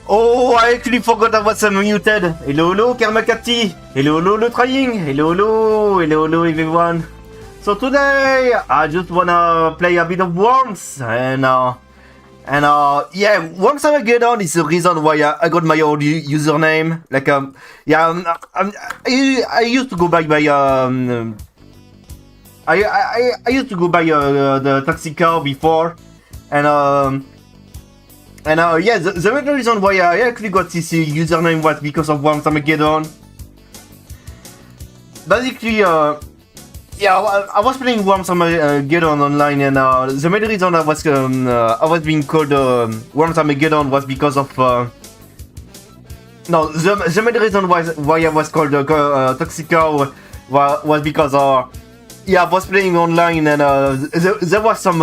Oh, I actually forgot I was muted. Hello, hello, Kermakati. Hello, hello, hello, trying. Hello, hello, hello, hello, everyone. So today, I just wanna play a bit of Worms, and yeah, Worms Armageddon is the reason why I got my old username. Like, yeah, I used to go by my, I used to go by the Cocoricoow before, and yeah, the main reason why I actually got this username was because of Worms Armageddon. Basically, yeah, I was playing Worms Armageddon online, and the main reason I was being called Worms Armageddon was because of no, the main reason why I was called Cocoricoow was because yeah, I was playing online, and there was some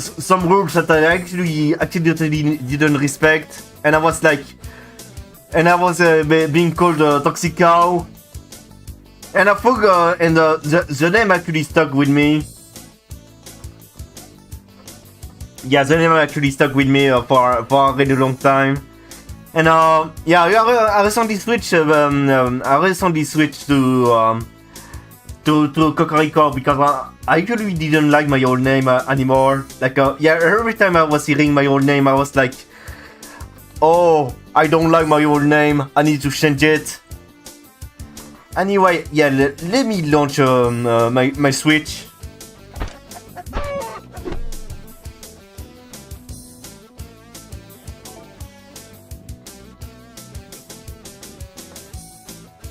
some rules that I actually didn't respect, and I was like, and I was being called Cocoricoow, and I forgot, and the name actually stuck with me. Yeah, the name actually stuck with me for a really long time, and yeah, I recently switched to Cocoricoow because I actually didn't like my old name anymore. Like, yeah, every time I was hearing my old name, I was like, oh, I don't like my old name, I need to change it. Anyway, yeah, let me launch my Switch.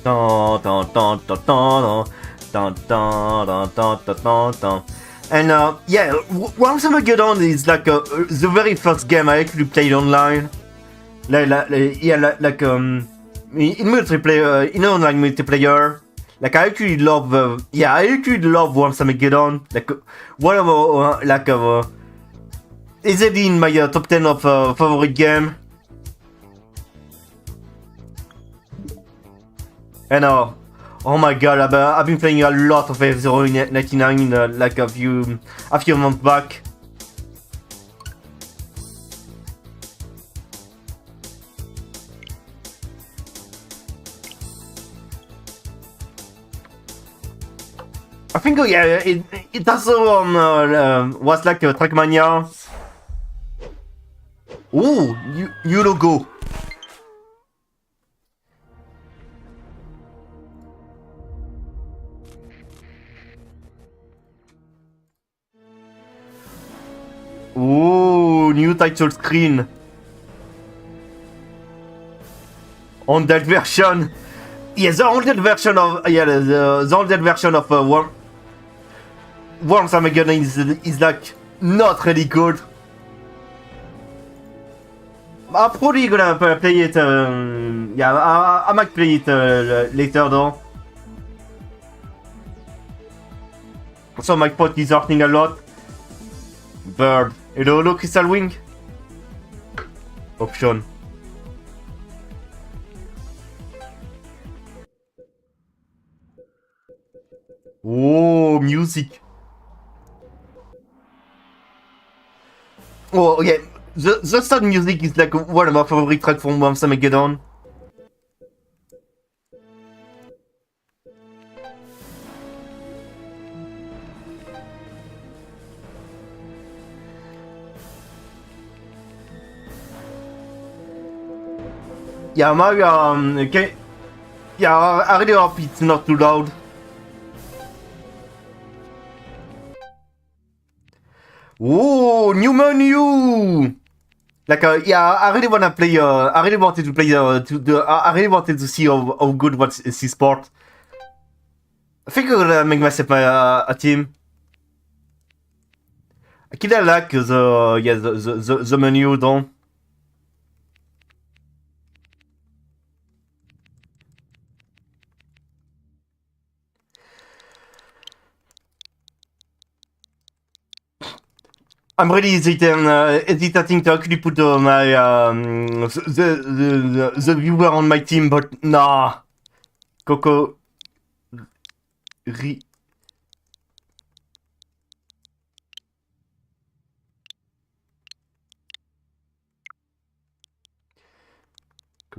Dun, dun, dun, dun, dun, dun, dun, dun, dun, dun, dun. And yeah, Worms Armageddon is like the very first game I actually played online. In multiplayer, in online multiplayer. Like, I actually love, yeah, I actually love Worms Armageddon. Like, one of easily in my top 10 of favorite game. And oh my god, I've been playing a lot of F099 like a few months back. I think, yeah, it also was like a Trackmania. Ooh, new logo. Ooh, new title screen. On that version. Yeah, the older version of the older version of Worms Armageddon is like not really good. I'm probably gonna play it. Yeah, I might play it later though. So my pot is hurting a lot. Bird. Hello, hello, Crystal Wing. Option. Oh, music. Oh, yeah. The sad music is like one of my favorite tracks from Worms Armageddon. Yeah, my okay. Yeah, I really hope it's not too loud. Oh, new menu! Like, yeah, I really wanna play. I really wanted to play. I really wanted to see how good was this sport. I think I'm gonna make myself a team. I kinda like the menu though. I'm really hesitating to actually put my the viewer on my team, but nah. Coco.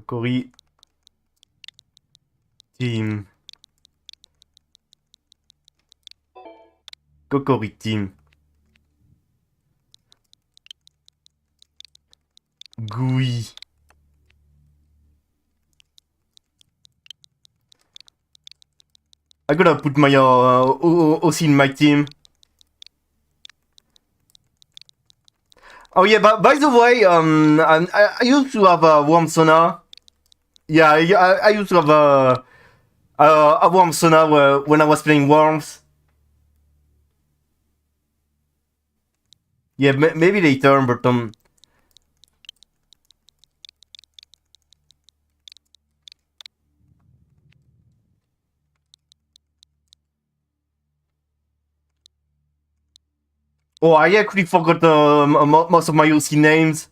Cocori Team. Cocori Team. GUI. I gotta put my OC in my team. Oh yeah, but by the way, I used to have a warm sauna. Yeah, I used to have a warm sauna when I was playing Worms. Yeah, maybe later, but oh, I actually forgot most of my OC names.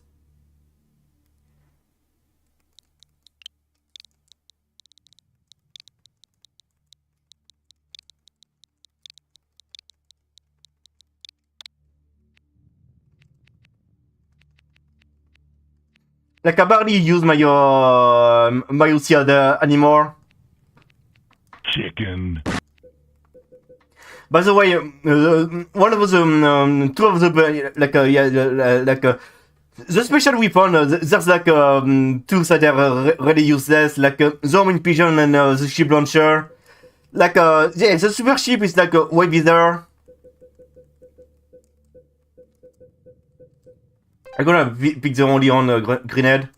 Like I barely use my my OC anymore. Chicken. By the way, one of the two of the the special weapon. There's like two that are really useless, like the homing pigeon and the ship launcher. Like yeah, the super ship is like way better. I'm gonna pick the only on grenade.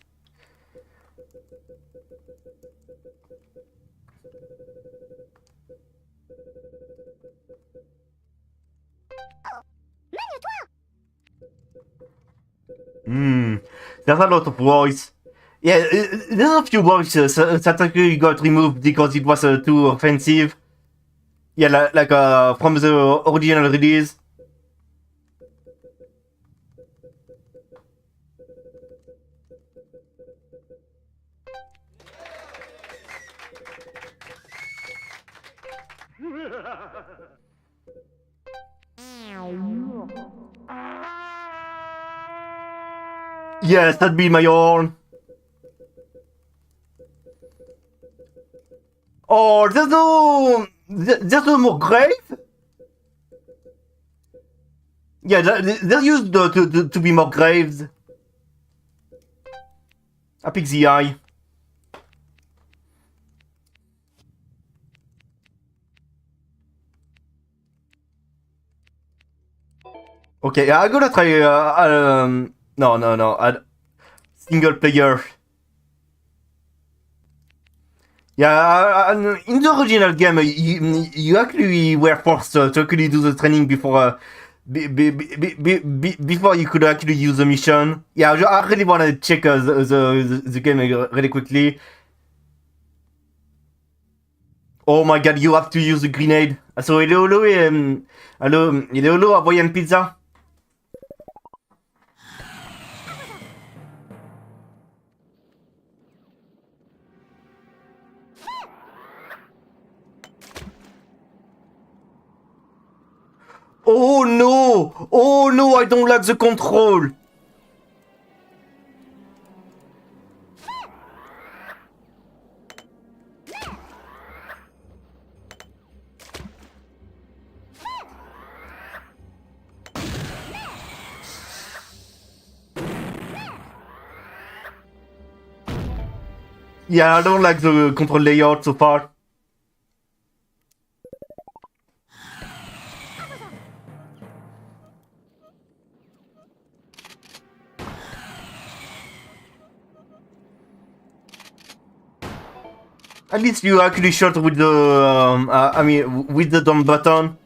There's a lot of voice. Yeah, there's a few voices that actually got removed because it was too offensive. Yeah, like from the original release. Yes, that'd be my own. Oh, there's no more grave? Yeah, there used to be more graves. I pick the eye. Okay, I'm gonna try, no, single player. Yeah, in the original game, you actually were forced to actually do the training before before you could actually use the mission. Yeah, I really want to check the game really quickly. Oh my god, you have to use the grenade. So, hello, Hawaiian pizza. Oh no! Oh no, I don't like the control! Yeah, I don't like the control layout so far. At least you actually shot with the, I mean, with the dumb button.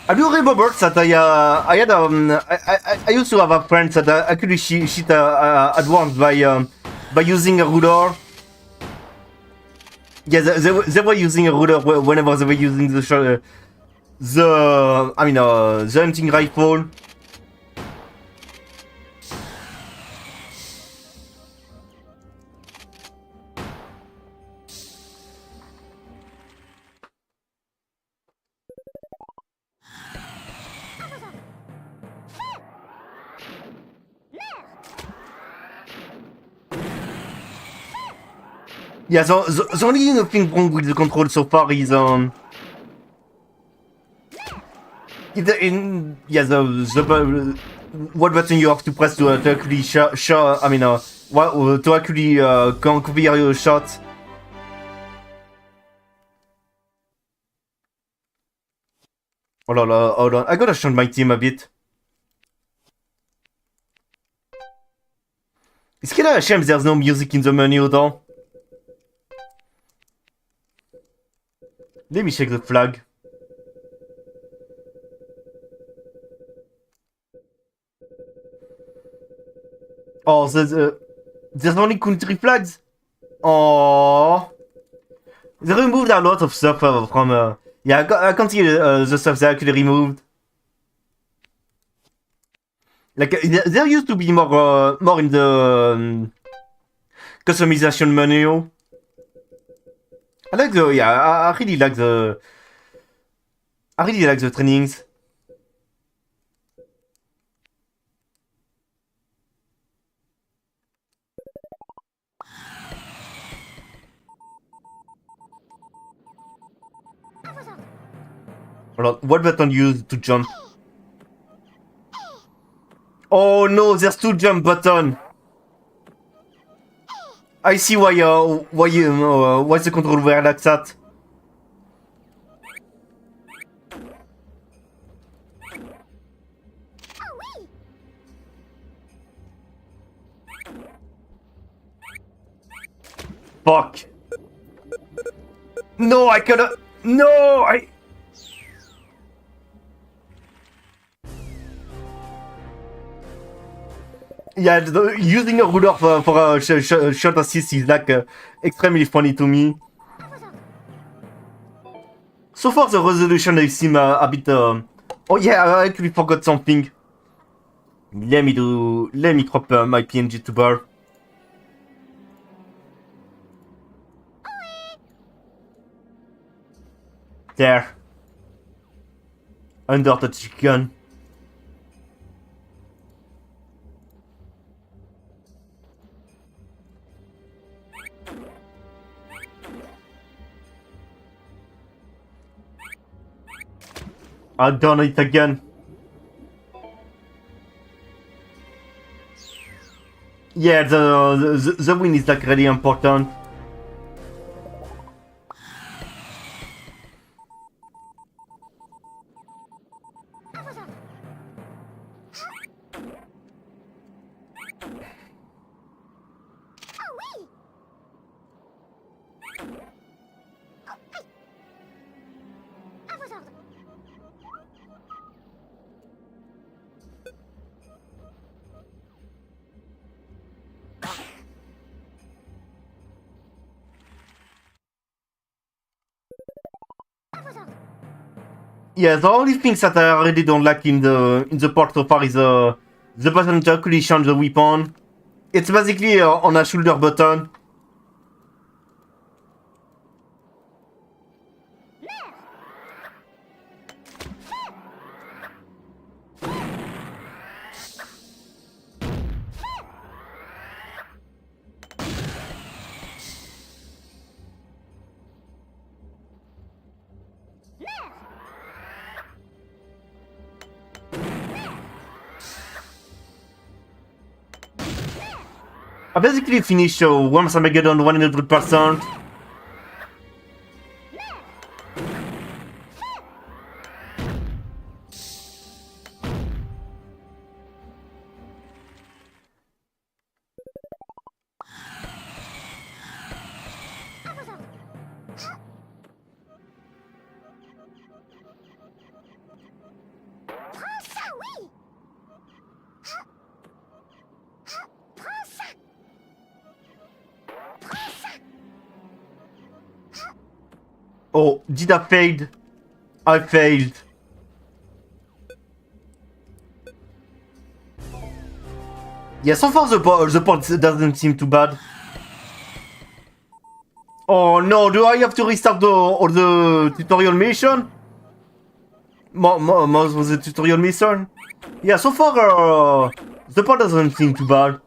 I do remember that I had I used to have a friend that actually shit at once by using a ruler. Yeah, they were using a ruler whenever they were using the shot. The hunting rifle. Yeah, the only thing wrong with the control so far is what button you have to press to actually shot. I mean, to actually configure your shot. Hold on. I gotta change my team a bit. It's kinda a shame there's no music in the menu though. Let me check the flag. Oh, there's only country flags? Oh, they removed a lot of stuff from... yeah, I can't see the stuff they actually removed. Like, there used to be more in the customization menu. I like the... yeah, I really like the... I really like the trainings. Hold on, what button you use to jump? Oh no, there's two jump button. I see why the control were like that. Fuck. No, I could've... No, yeah, using a ruler for a shot assist is like extremely funny to me. So far, the resolution seems a bit... oh yeah, I actually forgot something. Let me crop my PNG to bar. There. Under the chicken. I've done it again. Yeah, the win is like really important. Yeah, the only things that I really don't like in the part so far is the button to actually change the weapon. It's basically on a shoulder button. I basically finished once Armageddon 100%. Oh, did I fail? I failed. Yeah, so far the part doesn't seem too bad. Oh no, do I have to restart all the tutorial mission? Most was the tutorial mission? Yeah, so far the part doesn't seem too bad.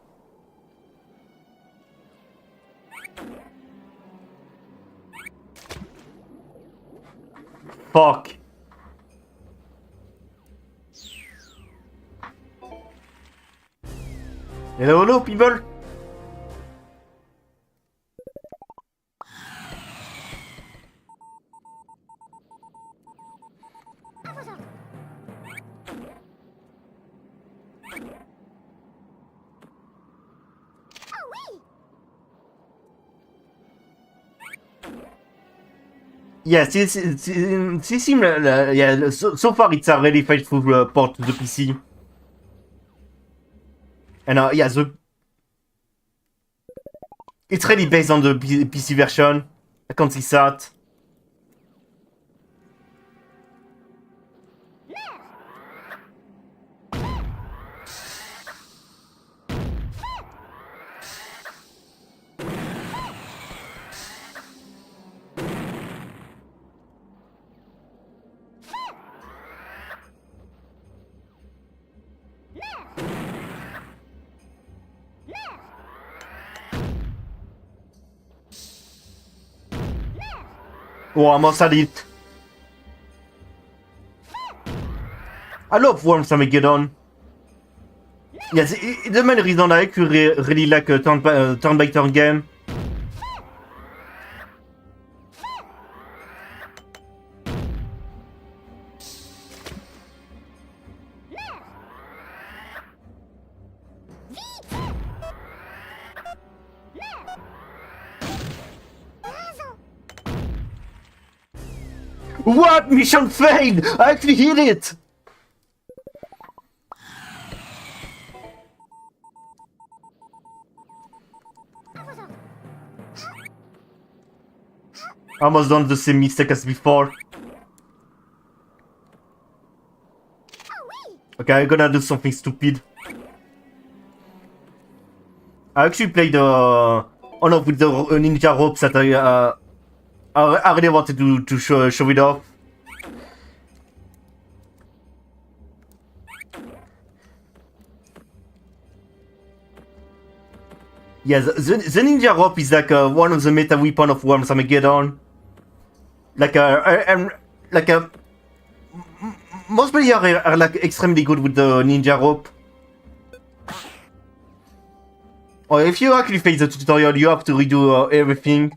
Fuck. Hello, people. Yes, it seems yeah. So far, it's a really faithful port to the PC. And yeah, it's really based on the PC version. I can't see that. Oh, I must it. I love Worms Armageddon. Yes, the main reason I really like a turn-by-turn game. What? Mission failed! I actually hit it! Almost done the same mistake as before. Okay, I'm gonna do something stupid. I actually played on off with the ninja ropes that I really wanted to show it off. Yeah, the ninja rope is like one of the meta weapon of Worms Armageddon. Most players are like extremely good with the ninja rope. Or if you actually face the tutorial, you have to redo everything.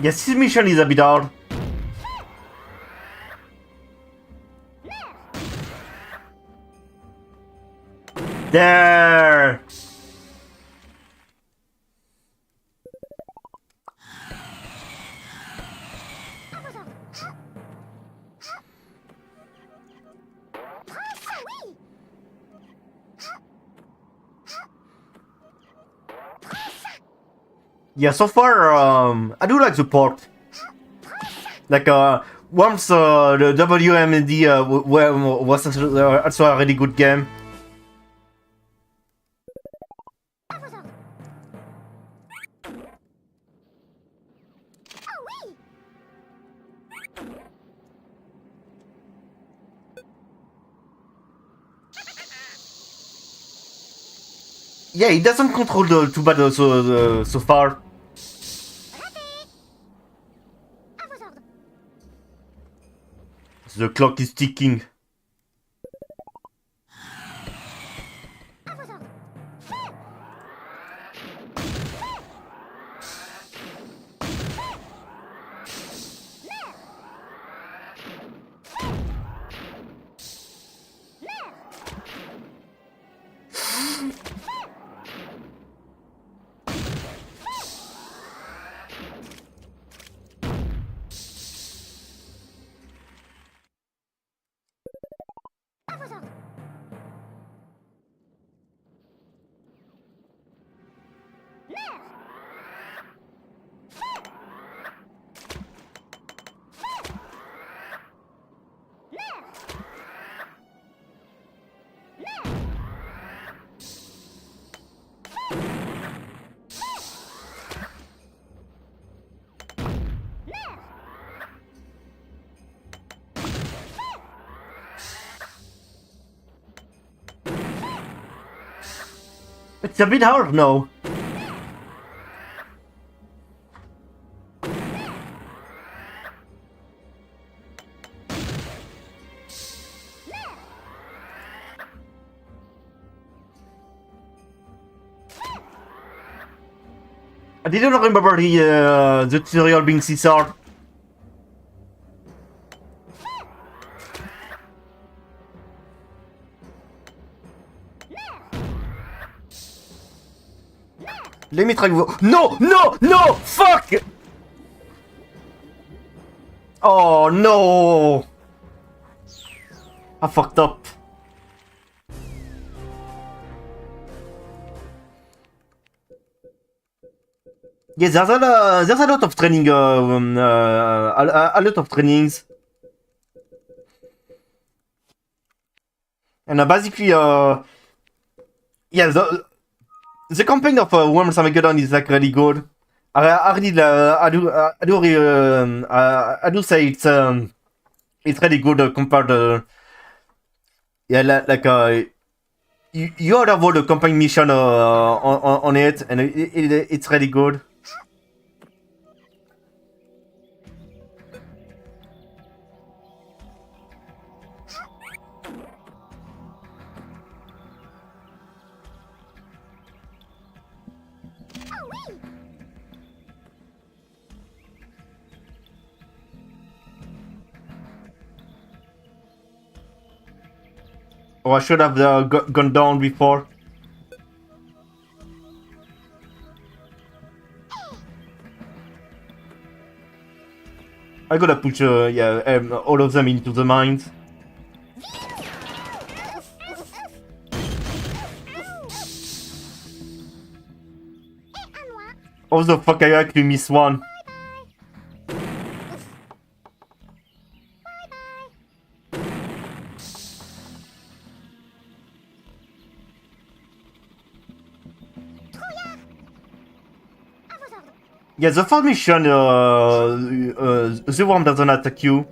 Yes, this mission is a bit hard. There! Yeah, so far, I do like the port. Like, once the WMD was also a really good game. Yeah, it doesn't control too bad so far. The clock is ticking. It's a bit hard now. I didn't remember the tutorial being this hard. Let me try. No, no, no! Fuck! Oh no! I fucked up. Yeah, there's a lot of training, a lot of trainings. And basically, yeah, the campaign of Armageddon is like really good. I do say it's really good compared to yeah, like you have all the campaign mission on it, and it's really good. Oh, I should have gone down before. I gotta put all of them into the mines. How the fuck I actually miss one? Yeah, the first mission, the worm doesn't attack you.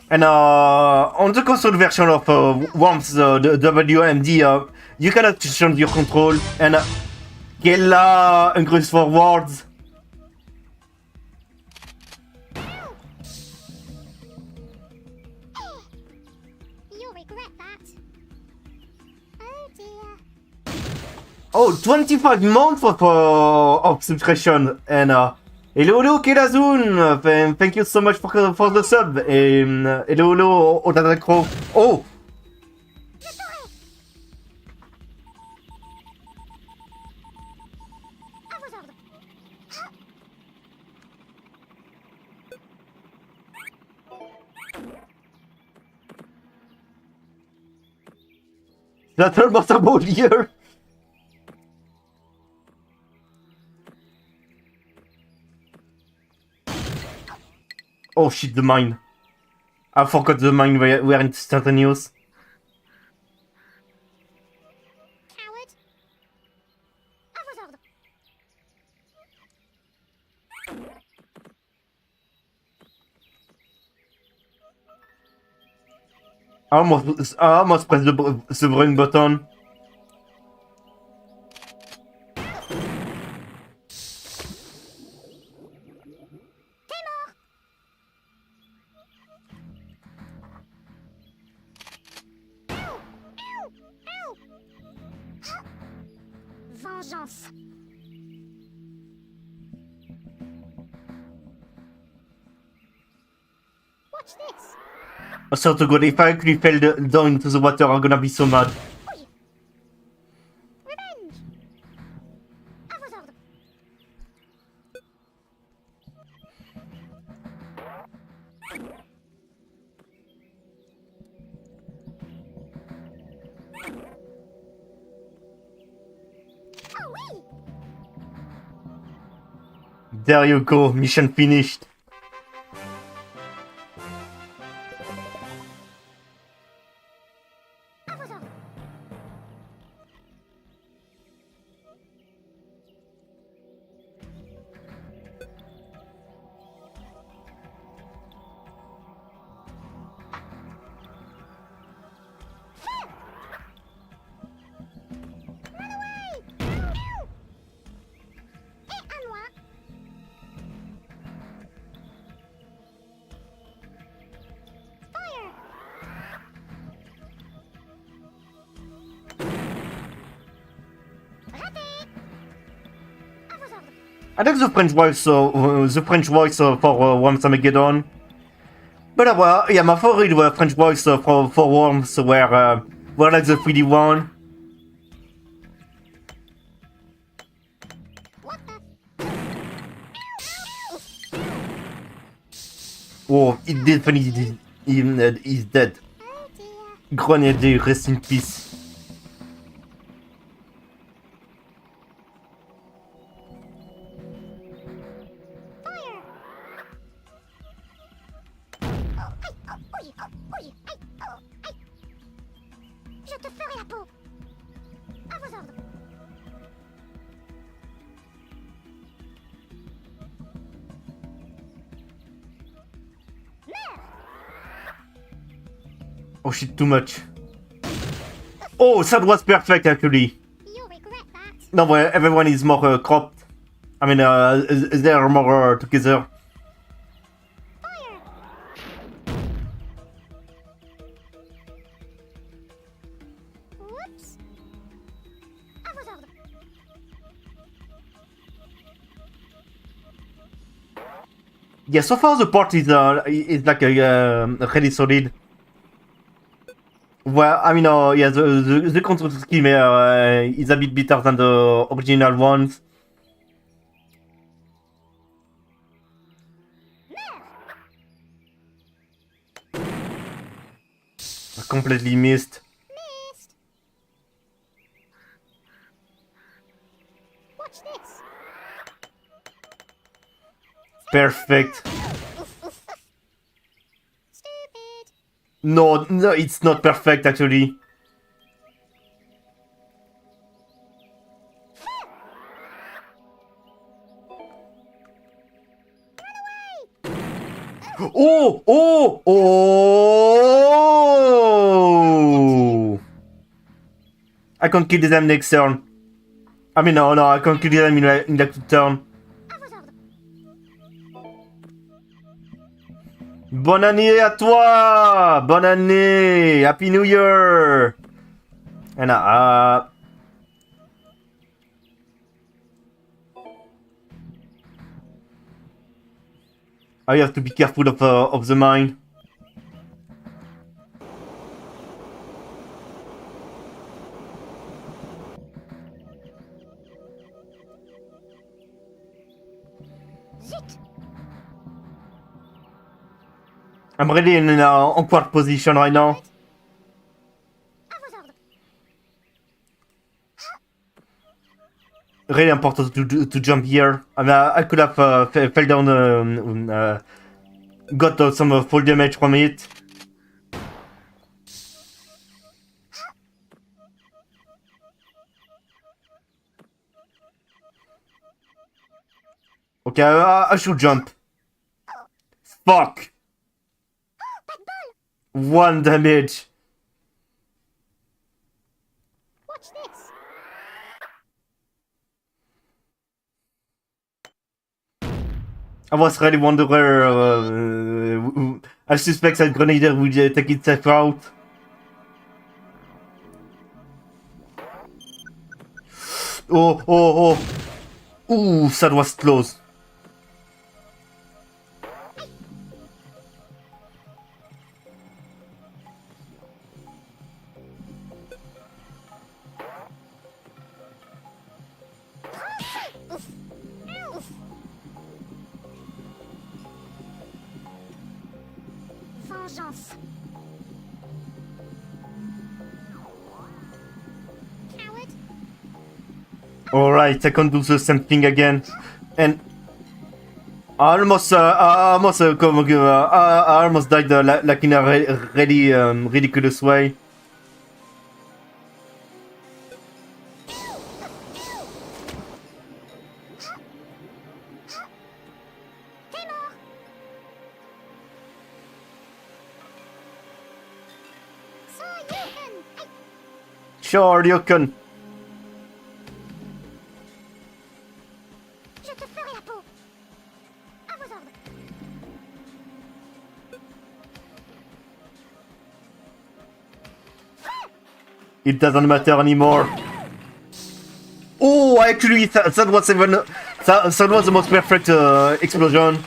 And on the console version of Worms, the WMD, you cannot change your control. And Kella increase forwards. Oh, 25 months of subscription, and hello Kelazun, thank you so much for the sub, hello Otatacro. Oh! That's almost a whole year! Oh shit, the mine. I forgot the mine were instantaneous. Coward. I almost pressed the brain button. Vengeance. Watch this. I swear to God, if I actually fell down into the water, I'm gonna be so mad. Revenge. There you go, mission finished. I like the French voice for Worms Armageddon. But yeah, my favorite French voice for Worms were like the 3D one. What the? Oh, it definitely is dead. Oh dear. Grenade, rest in peace. Fire! Oh, aïe, oh, oui, aïe, oh, aïe. Je te ferai la peau. À vos ordres. Oh shit, too much. Oh, that was perfect actually. You'll regret that. No, well, everyone is more cropped. I mean, they are more together. Fire! Whoops. À vos ordres. Yeah, so far the part is like really solid. Well, I mean, yeah, the control scheme is a bit better than the original ones. I completely missed. Missed. Watch this. Perfect. Stupid. No, it's not perfect actually. Oh! Oh! Oh! I can kill them next turn. I mean, no, I can kill them in like turn. À vos ordres. Bonne année à toi! Bonne année! Happy New Year! And I have to be careful of the mine. Zut. I'm really in an awkward position right now. À vos ordres. Really important to jump here. I mean, I could have fell down, got some full damage from it. Okay, I should jump. Fuck! Pas de bol. 1 damage. Watch this. I was really wondering I suspect that Grenadier would take itself out. Oh. Ooh, that was close. Vengeance. Coward. Alright, I can do the same thing again. And I almost died like in a really ridiculous way. T'es mort. So you can. Aïe. Sure, you can. Je te ferai la peau. À vos ordres. It doesn't matter anymore. Oh, actually, that was even That was the most perfect explosion.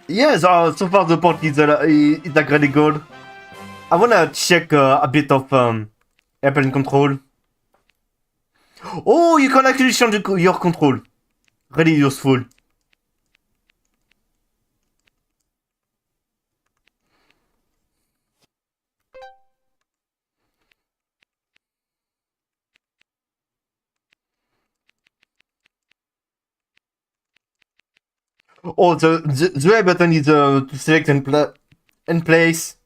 Yes, so far the port is like really good. I wanna check a bit of airplane control. Oh, you can actually change your control. Really useful. Oh, the A button is to select and place.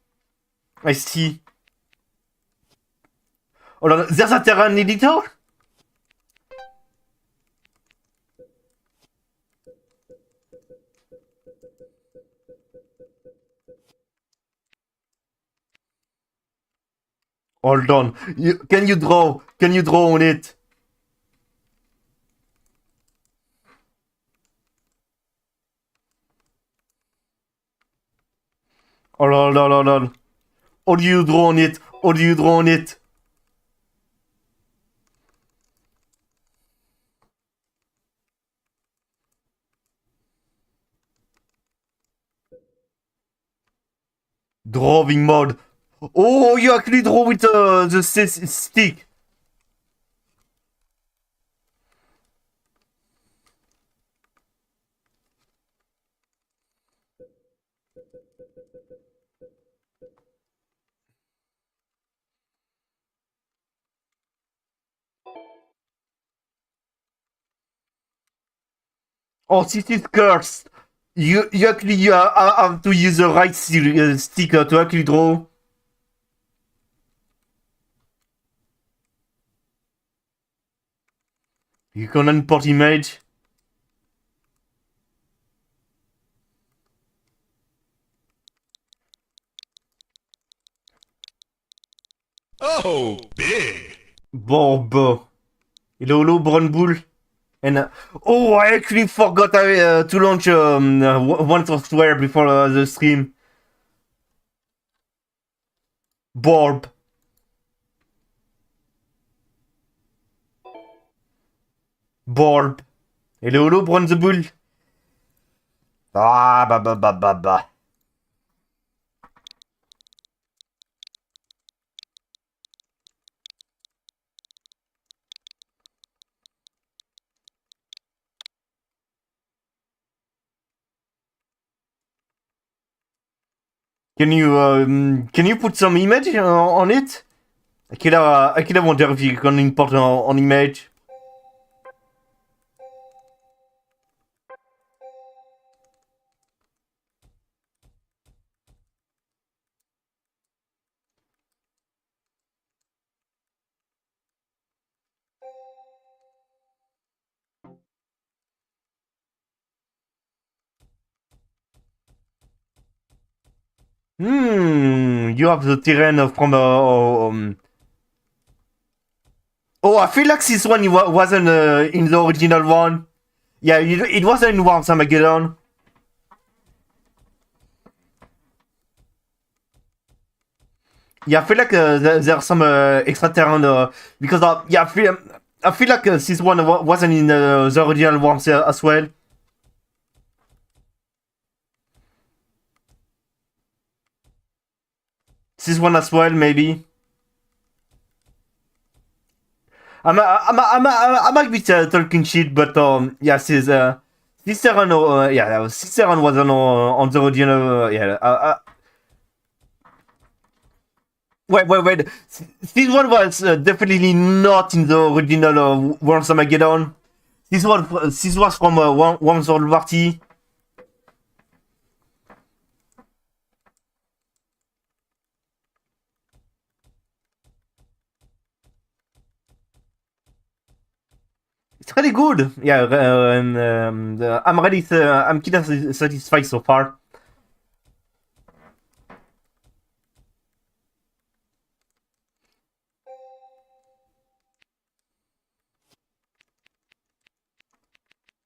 I see. Oh, there's a terrain editor? Hold on. Can you draw? Can you draw on it? Hold on. How do you draw on it? How do you draw on it? Drawing mode. Oh, you actually draw with the stick. Oh, this is cursed. You actually have to use the right stick to actually draw. You can import image. Oh, big. Bob. Hello, brown bull. And oh, I actually forgot to launch one software before the stream. Borb. Borb. Hello, brown the bull. Ah, bah. Can you put some image on it? I wonder if you can import on image. You have the terrain from oh, I feel like this one wasn't in the original one. Yeah, it wasn't in Armageddon. Yeah, I feel like there's some extra terrain because yeah, I feel like this one wasn't in the original ones as well. This one as well, maybe. I might be talking shit, but yeah, this terrain, yeah, this terrain wasn't on the original, yeah. Wait. This one was definitely not in the original Worms Armageddon. This was from Worms World Party. It's really good. Yeah, I'm really, I'm kind of satisfied so far.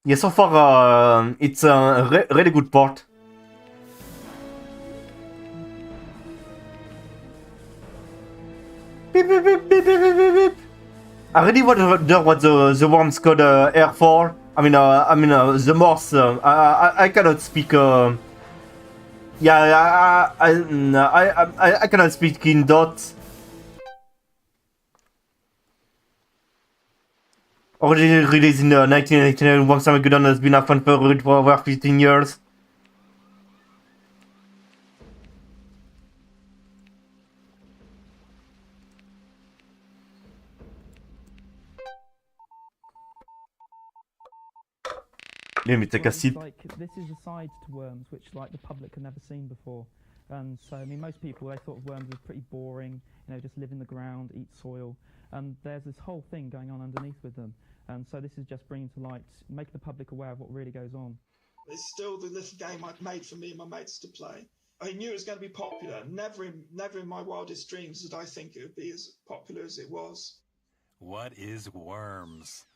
Yeah, so far it's a really good port. Beep, beep, beep, beep, beep, beep, beep. I really wonder what the worms code air for. I mean the Morse. I cannot speak. Yeah, I cannot speak in dots. Originally released in 1989, Worms Armageddon has been a fan favorite for over 15 years. Let me take a sip. Like, this is a side to Worms which like the public had never seen before. And so, I mean, most people, they thought Worms was pretty boring, you know, just live in the ground, eat soil. And there's this whole thing going on underneath with them. And so this is just bringing to light, making the public aware of what really goes on. It's still the little game I'd made for me and my mates to play. I knew it was going to be popular. Never in my wildest dreams did I think it would be as popular as it was. What is Worms?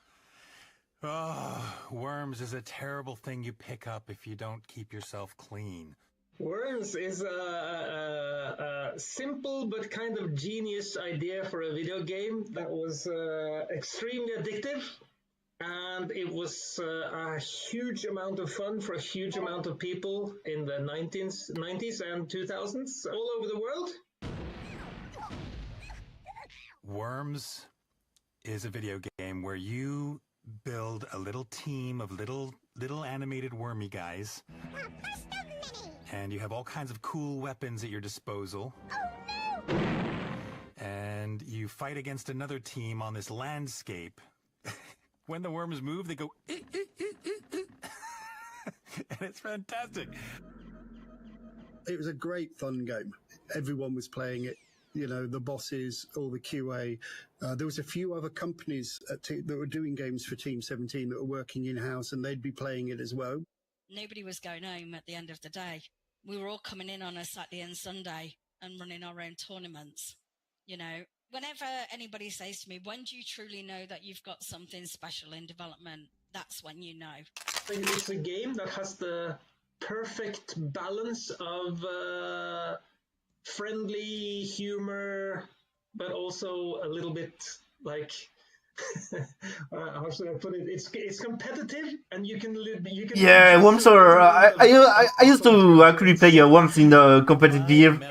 Oh, Worms is a terrible thing you pick up if you don't keep yourself clean. Worms is a simple but kind of genius idea for a video game that was extremely addictive, and it was a huge amount of fun for a huge amount of people in the 90s and 2000s all over the world. Worms is a video game where you build a little team of little animated wormy guys. And you have all kinds of cool weapons at your disposal. Oh no! And you fight against another team on this landscape. When the worms move, they go and it's fantastic. It was a great fun game. Everyone was playing it. You know, the bosses, all the QA. There was a few other companies that were doing games for Team 17 that were working in-house, and they'd be playing it as well. Nobody was going home at the end of the day. We were all coming in on a Saturday and Sunday and running our own tournaments. You know, whenever anybody says to me, when do you truly know that you've got something special in development? That's when you know. It's a game that has the perfect balance of friendly humor, but also a little bit like how should I put it? It's competitive, and you can. Yeah, Worms are. I used to actually play Worms in competitive.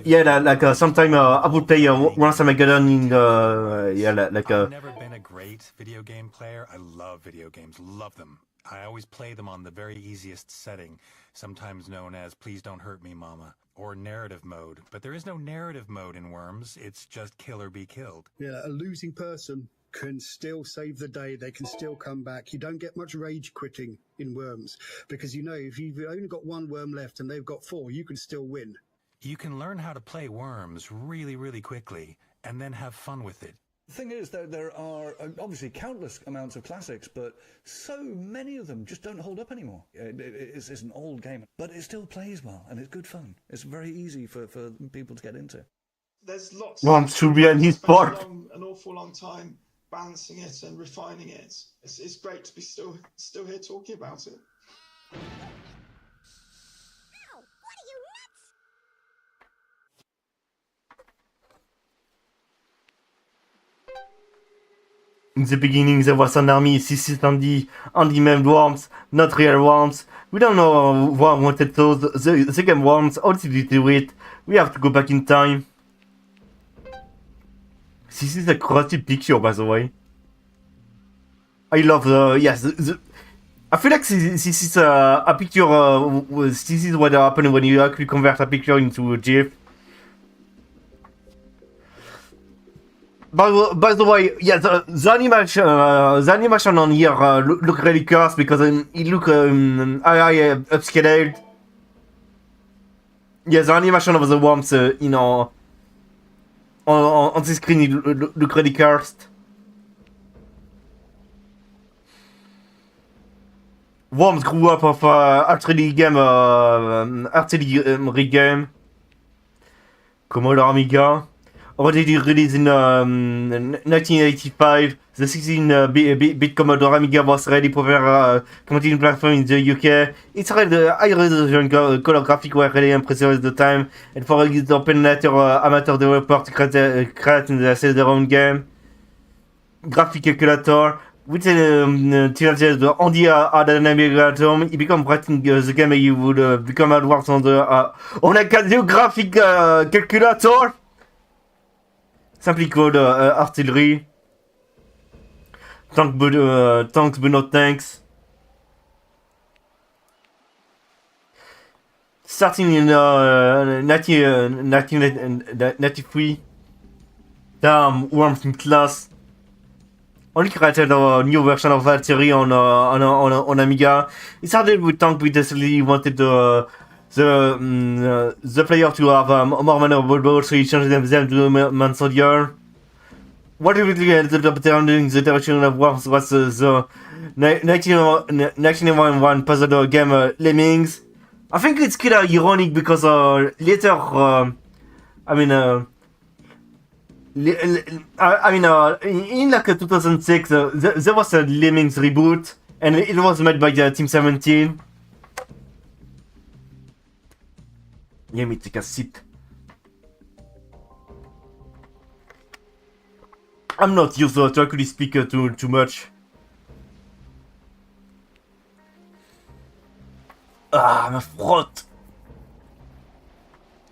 Yeah, like sometime I would play Worms Armageddon in like. I've never been a great video game player. I love video games, love them. I always play them on the very easiest setting, sometimes known as "Please Don't Hurt Me, Mama," or narrative mode. But there is no narrative mode in Worms. It's just kill or be killed. Yeah, a losing person can still save the day. They can still come back. You don't get much rage quitting in Worms because, you know, if you've only got one worm left and they've got 4, you can still win. You can learn how to play Worms really, really quickly and then have fun with it. The thing is, there are obviously countless amounts of classics, but so many of them just don't hold up anymore. It's an old game, but it still plays well, and it's good fun. It's very easy for people to get into. There's lots. Worms should be an e-sport. An awful long time balancing it and refining it. It's great to be still here talking about it. Ow! What are you, nuts? In the beginning, there was an army, CC unnamed worms, not real worms. We don't know who wanted those. The game worms. How did we do it? We have to go back in time. This is a crusty picture, by the way. I love the yes. I feel like this is a picture. This is what happens when you actually convert a picture into a GIF. By the way, yeah, the animation on here look really cursed because it look upscaled. Yeah, the animation of the worms, you know, on the screen it look really cursed. Worms grew up of artillery game, Commodore Amiga. already released in 1985. The 16-bit Commodore Amiga was ready for competing platform in the UK. Its high-resolution color graphics were really impressive at the time, and for it open later amateur developer to create and their own game. Graphic calculator. With teenagers on the dynamic at home, he became writing the game and he would become advanced on a graphic calculator. Simply called artillery. Tanks but not tanks. Starting in 1993. Damn, Worms in class. Only created a new version of artillery on Amiga. It started with tank, but desperately wanted the player to have more maneuverable, so he changed them to man soldier. What really ended up turning the direction of Worms was the 1991 puzzle game Lemmings. I think it's kind of ironic because later, in like 2006, there was a Lemmings reboot, and it was made by Team 17. Let me take a sip. I'm not used to actually speak too much. Ah, ma frotte.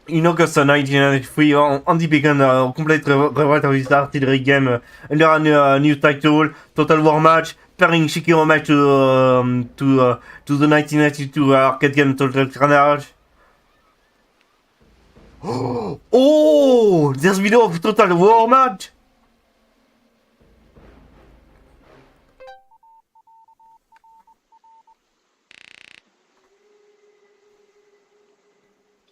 In August 1993, Andy began a complete rewrite of his artillery game under a new title, Total War Match, pairing Shiki homage to the 1992 arcade game Total Carnage. Oh, there's video of Total War Match.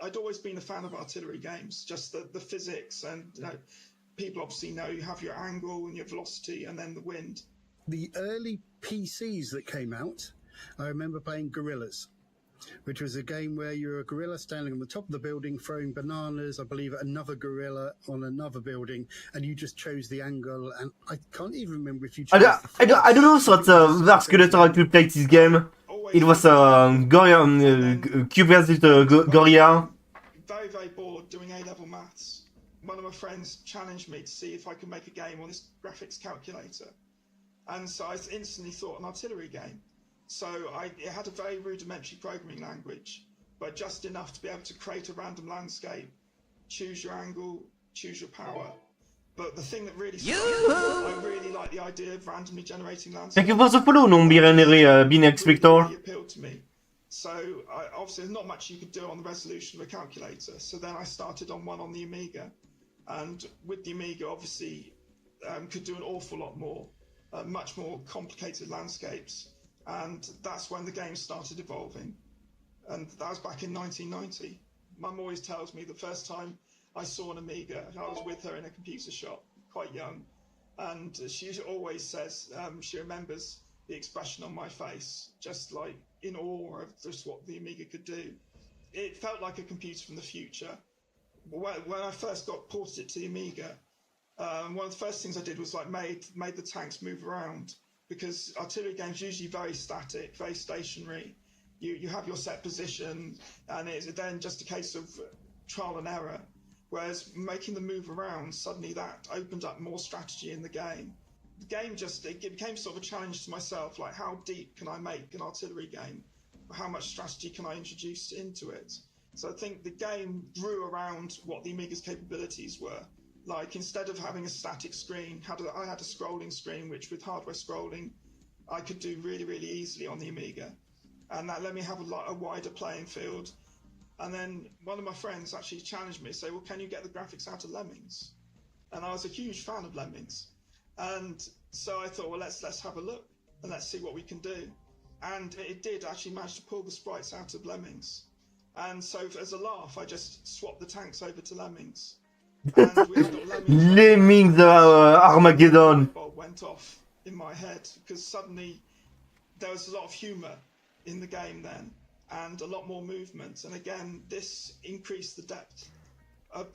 I'd always been a fan of artillery games, just the physics, and people obviously know you have your angle and your velocity and then the wind. The early PCs that came out, I remember playing Gorillas, which was a game where you're a gorilla standing on the top of the building throwing bananas, I believe, at another gorilla on another building, and you just chose the angle, and I can't even remember if you chose I don't know what Vasculator actually played this game. It was Cubase Gorilla. Very, very bored doing A-level maths. One of my friends challenged me to see if I could make a game on this graphics calculator. And so I instantly thought an artillery game. So it had a very rudimentary programming language, but just enough to be able to create a random landscape, choose your angle, choose your power. But the thing that really I really like the idea of randomly generating landscapes. Thank you for the follow, non-binary Binary Spector. Really appealed to me. So obviously there's not much you could do on the resolution of a calculator. So then I started on one on the Amiga, and with the Amiga obviously could do an awful lot more, much more complicated landscapes. And that's when the game started evolving. And that was back in 1990. Mum always tells me the first time I saw an Amiga, I was with her in a computer shop, quite young, and she always says she remembers the expression on my face, just like in awe of just what the Amiga could do. It felt like a computer from the future. When I first ported it to the Amiga, one of the first things I did was like made the tanks move around, because artillery games are usually very static, very stationary. You have your set position, and it's then just a case of trial and error. Whereas making them move around, suddenly that opened up more strategy in the game. The game it became sort of a challenge to myself, like how deep can I make an artillery game? How much strategy can I introduce into it? So I think the game grew around what the Amiga's capabilities were. Like instead of having a static screen, I had a scrolling screen, which with hardware scrolling, I could do really, really easily on the Amiga. And that let me have a wider playing field. And then one of my friends actually challenged me to say, well, can you get the graphics out of Lemmings? And I was a huge fan of Lemmings. And so I thought, well, let's have a look and let's see what we can do. And it did actually manage to pull the sprites out of Lemmings. And so as a laugh, I just swapped the tanks over to Lemmings. And we had Lemmings Armageddon. Bulb went off in my head because suddenly there was a lot of humour in the game then, and a lot more movement. And again, this increased the depth of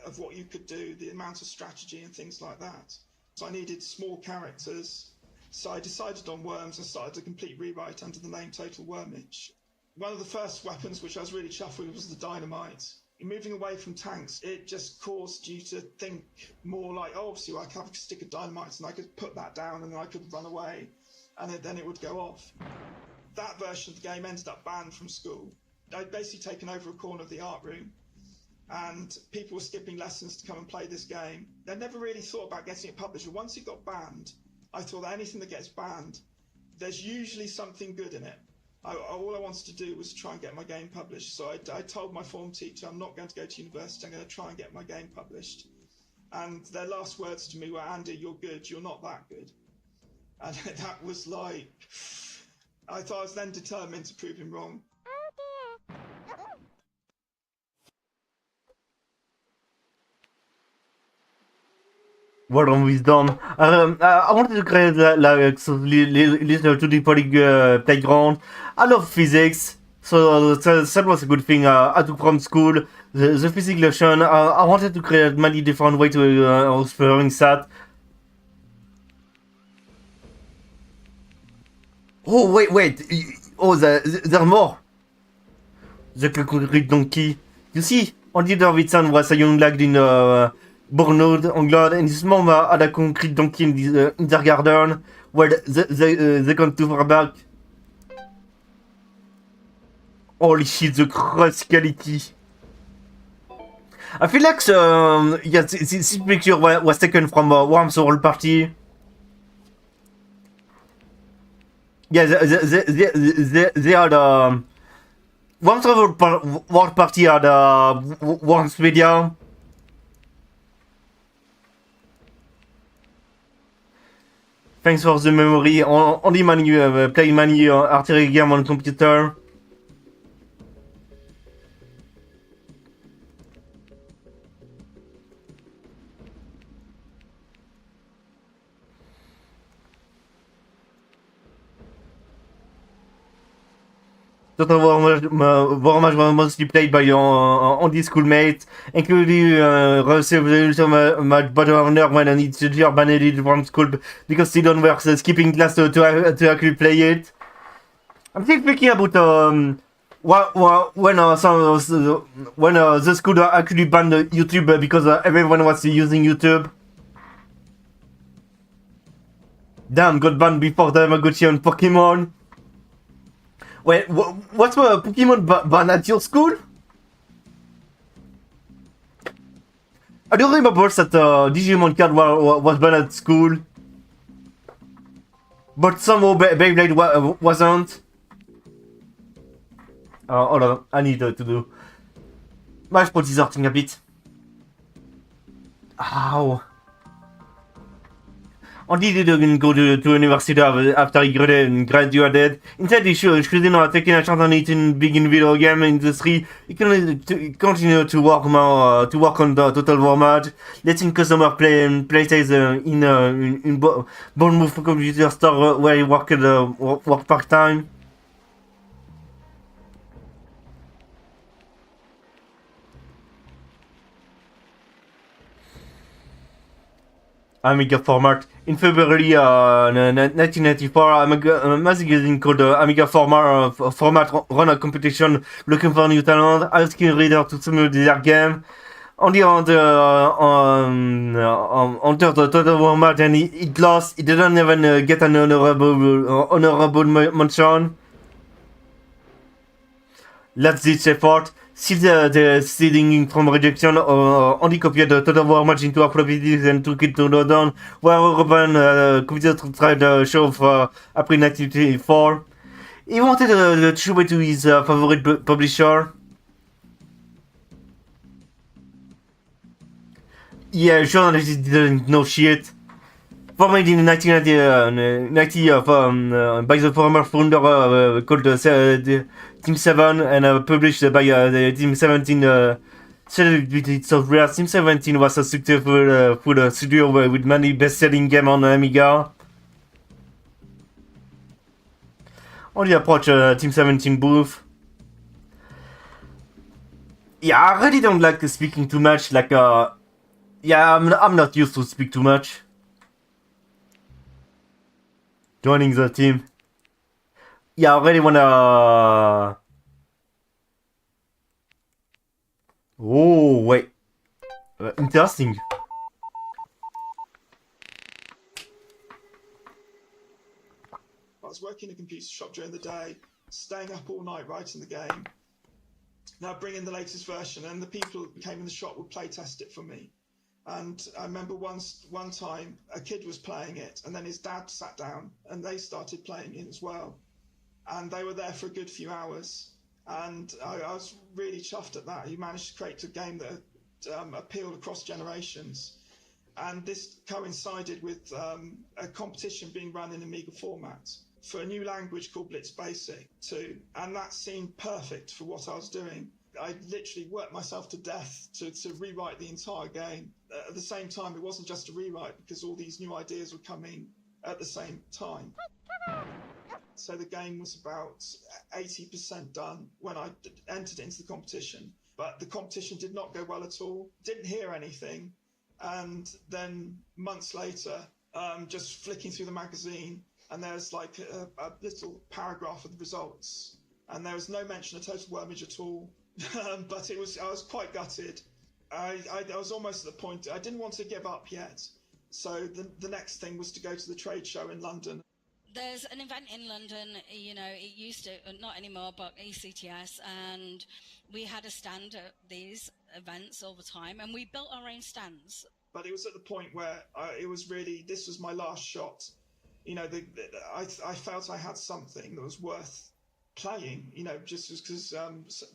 of what you could do, the amount of strategy and things like that. So I needed small characters. So I decided on worms and started a complete rewrite under the name Total Wormage. One of the first weapons which I was really chuffed with was the dynamite. Moving away from tanks, it just caused you to think more like, oh, obviously I could have a stick of dynamite and I could put that down and then I could run away and then it would go off. That version of the game ended up banned from school. I'd basically taken over a corner of the art room and people were skipping lessons to come and play this game. They never really thought about getting it published, but once it got banned, I thought that anything that gets banned, there's usually something good in it. All I wanted to do was try and get my game published. So I told my form teacher, I'm not going to go to university, I'm going to try and get my game published. And their last words to me were, Andy, you're good, you're not that good. And that was like, I thought I was then determined to prove him wrong. Word of wisdom. I wanted to create little 2D playground. I love physics, so that was a good thing I took from school. The physics lesson, I wanted to create many different ways to exploring that. Oh, wait. Oh, there are more. The Cocoricoow donkey. You see, on the other Whitson was a young lad in Bornode, England, and his mom had a concrete donkey in their garden. Well, they come to her back. Holy shit, the crust quality. I feel like this picture was taken from Worms World Party. Yeah, they had Worms World Party had Worms Media. Thanks for the memory. Only play many artillery game on computer. Total Warmage was mostly played by only schoolmates, including received some bad honor when an teacher banned it from school because they don't work skipping class to actually play it. I'm still thinking about when the school actually banned YouTube because everyone was using YouTube. Damn, got banned before the Tamagotchi on Pokemon. Wait, what's Pokemon ban at your school? I don't remember that Digimon card was banned at school. But somehow Beyblade wasn't. Hold on, I need to do. Match pot is hurting a bit. Ow. Andy didn't go to university after he graduated. Instead, he should have taken a chance on it in video game industry. He continued to work more on the Total Warmage, letting customers play in Bournemouth computer store where he worked part time. Amiga format. In February 1994, a magazine called Amiga Format run a competition looking for new talent, asking readers to submit their game. Only under the Total Warmage, and it lost. It didn't even get an honorable mention. That's its effort. Since the seeding from rejection, only copied the Total Warmage into a floppy disk and took it to London, where Urban computer tried the show of April 1984. He wanted to show it to his favorite publisher. Yeah, journalists didn't know shit. Formed in 1990 by the former founder called Team 7 and published by the Team 17 celebrated software. Team 17 was a successful studio with many best-selling games on Amiga. On the approach Team 17 booth. Yeah, I really don't like speaking too much. Like, yeah, I'm not used to speak too much. Joining the team. Yeah, I really wanna. Oh wait, interesting. I was working in a computer shop during the day, staying up all night writing the game. Now bring in the latest version, and the people who came in the shop would play test it for me. And I remember one time a kid was playing it, and then his dad sat down, and they started playing it as well. And they were there for a good few hours, and I was really chuffed at that. He managed to create a game that appealed across generations. And this coincided with a competition being run in Amiga format for a new language called Blitz Basic too, and that seemed perfect for what I was doing. I literally worked myself to death to rewrite the entire game. At the same time, it wasn't just a rewrite because all these new ideas were coming at the same time. So the game was about 80% done when I entered into the competition, but the competition did not go well at all. Didn't hear anything. And then months later, just flicking through the magazine, and there's like a little paragraph of the results, and there was no mention of Total Wormage at all. But I was quite gutted. I was almost at the point I didn't want to give up yet. So the next thing was to go to the trade show in London. There's an event in London, you know, it used to, not anymore, but ECTS, and we had a stand at these events all the time, and we built our own stands. But it was at the point where it was really, this was my last shot. You know, I felt I had something that was worth playing, you know, just because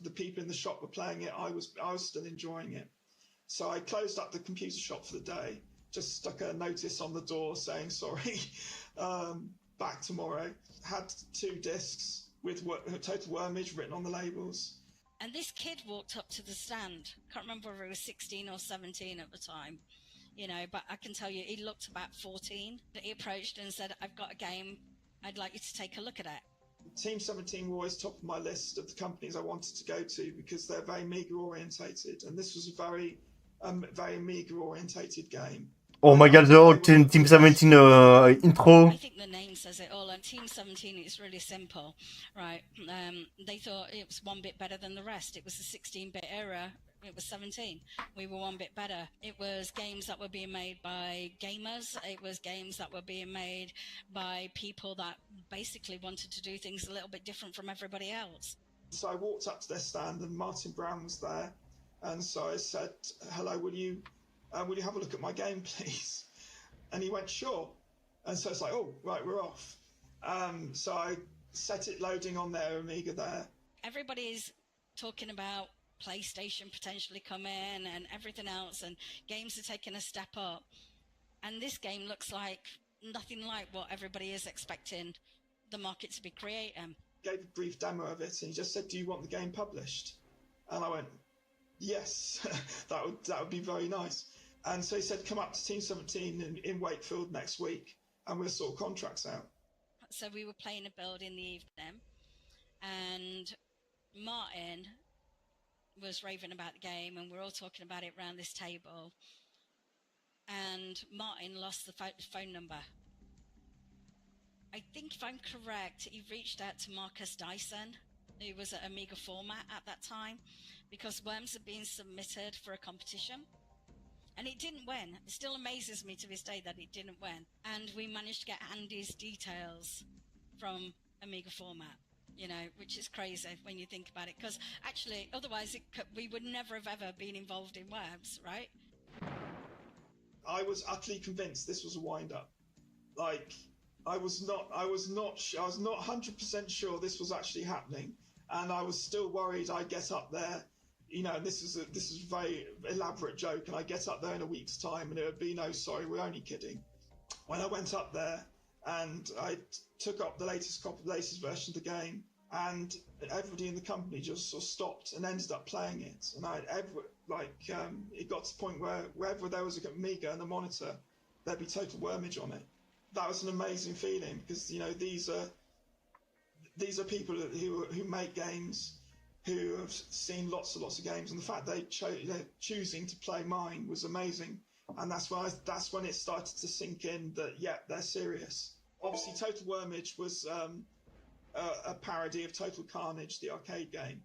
the people in the shop were playing it, I was still enjoying it. So I closed up the computer shop for the day, just stuck a notice on the door saying, sorry, back tomorrow. Had 2 discs with Total Wormage written on the labels. And this kid walked up to the stand. Can't remember whether he was 16 or 17 at the time, you know, but I can tell you he looked about 14. He approached and said, I've got a game. I'd like you to take a look at it. Team 17 were always top of my list of the companies I wanted to go to because they're very Amiga orientated, and this was a very Amiga orientated game. Oh my god, the old Team 17 intro. I think the name says it all. And Team 17 is really simple, right? They thought it was one bit better than the rest. It was a 16-bit era. It was 17. We were one bit better. It was games that were being made by gamers. It was games that were being made by people that basically wanted to do things a little bit different from everybody else. So I walked up to their stand, and Martin Brown was there. And so I said, hello, will you have a look at my game, please? And he went, sure. And so it's like, oh, right, we're off. So I set it loading on their Amiga there. Everybody's talking about PlayStation potentially coming and everything else, and games are taking a step up. And this game looks like nothing like what everybody is expecting the market to be creating. Gave a brief demo of it, and he just said, do you want the game published? And I went, yes, that would be very nice. And so he said, come up to Team 17 in Wakefield next week, and we'll sort contracts out. So we were playing a build in the evening, and Martin was raving about the game, and we're all talking about it around this table. And Martin lost the phone number. I think if I'm correct, he reached out to Marcus Dyson, who was at Amiga format at that time, because Worms had been submitted for a competition. And it didn't win. It still amazes me to this day that it didn't win. And we managed to get Andy's details from Amiga format, you know, which is crazy when you think about it. Because actually, otherwise, we would never have ever been involved in Worms, right? I was utterly convinced this was a wind-up. Like, I was not 100% sure this was actually happening. And I was still worried I'd get up there. You know, this is a very elaborate joke, and I get up there in a week's time, and it would be, no, sorry, we're only kidding. When I went up there, and I took up the latest version of the game, and everybody in the company just sort of stopped and ended up playing it. And it got to the point where wherever there was a Amiga and a monitor, there'd be Total Wormage on it. That was an amazing feeling, because, you know, these are people who make games, who have seen lots and lots of games, and the fact they're choosing to play mine was amazing. And that's when it started to sink in that they're serious. Obviously, Total Wormage was a parody of Total Carnage, the arcade game,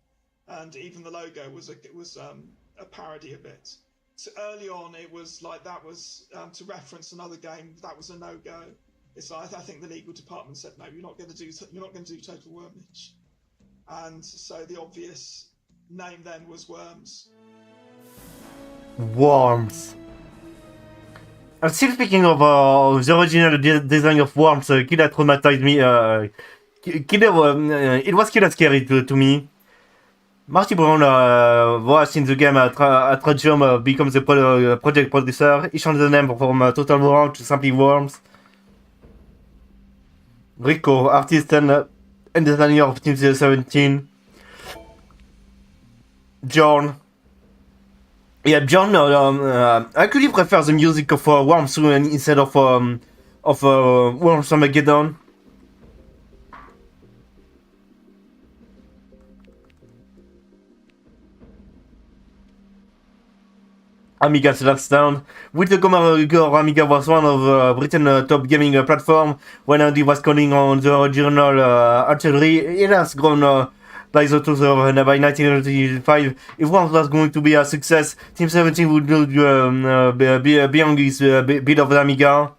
and even the logo was a parody of it. So early on, it was like that was to reference another game. That was a no-go. It's like, I think the legal department said no, you're not going to do Total Wormage, and so the obvious name then was Worms. Worms. And still speaking of the original design of Worms, Killer traumatized me. It was kind of scary to me. Marty Brown was in the game at Trajum, becomes the project producer. He changed the name from Total Worms to simply Worms. Rico, artist and designer of Team 17. John. Yeah, John actually prefers the music of Worms instead of Worms Armageddon. Amiga's last down. With the Cocoricoow, Amiga was one of Britain's top gaming platform. When Andy was calling on the original archery, it has grown by the 2000 by 1985. If Worms was going to be a success, Team 17 would be on his bit of the Amiga.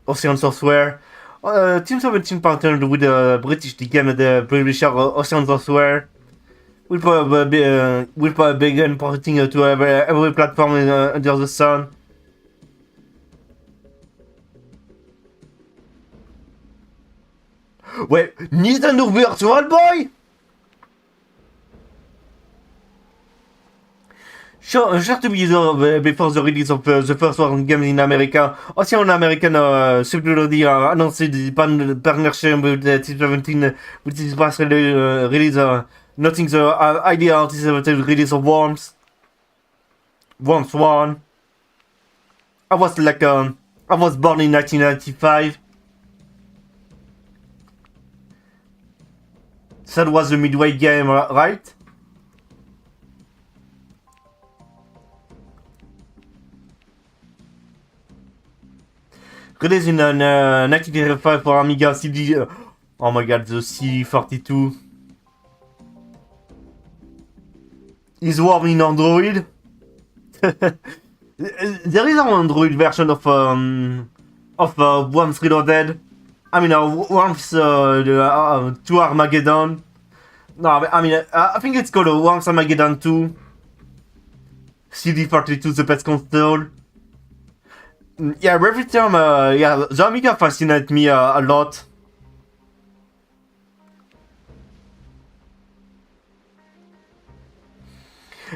Ocean Software. Team 17 partnered with the British game publisher Ocean Software. We'll probably begin porting to every platform under the sun. Wait, Nintendo Virtual Boy? Sure to be there before the release of the first Worms game in America. Also, an American subsidiary announced the partnership with Team 17 with this past release. Noting the idea anticipated release of Worms. Worms 1. I was born in 1995. That was the Midway game, right? Released in 1985 for Amiga CD. Oh my god, the C42. Is Worms in Android? There is an Android version of Worms Reloaded. I mean, Worms to Armageddon. No, I mean, I think it's called Worms Armageddon 2. CD42, the best console. Yeah, every time, the Amiga fascinates me a lot.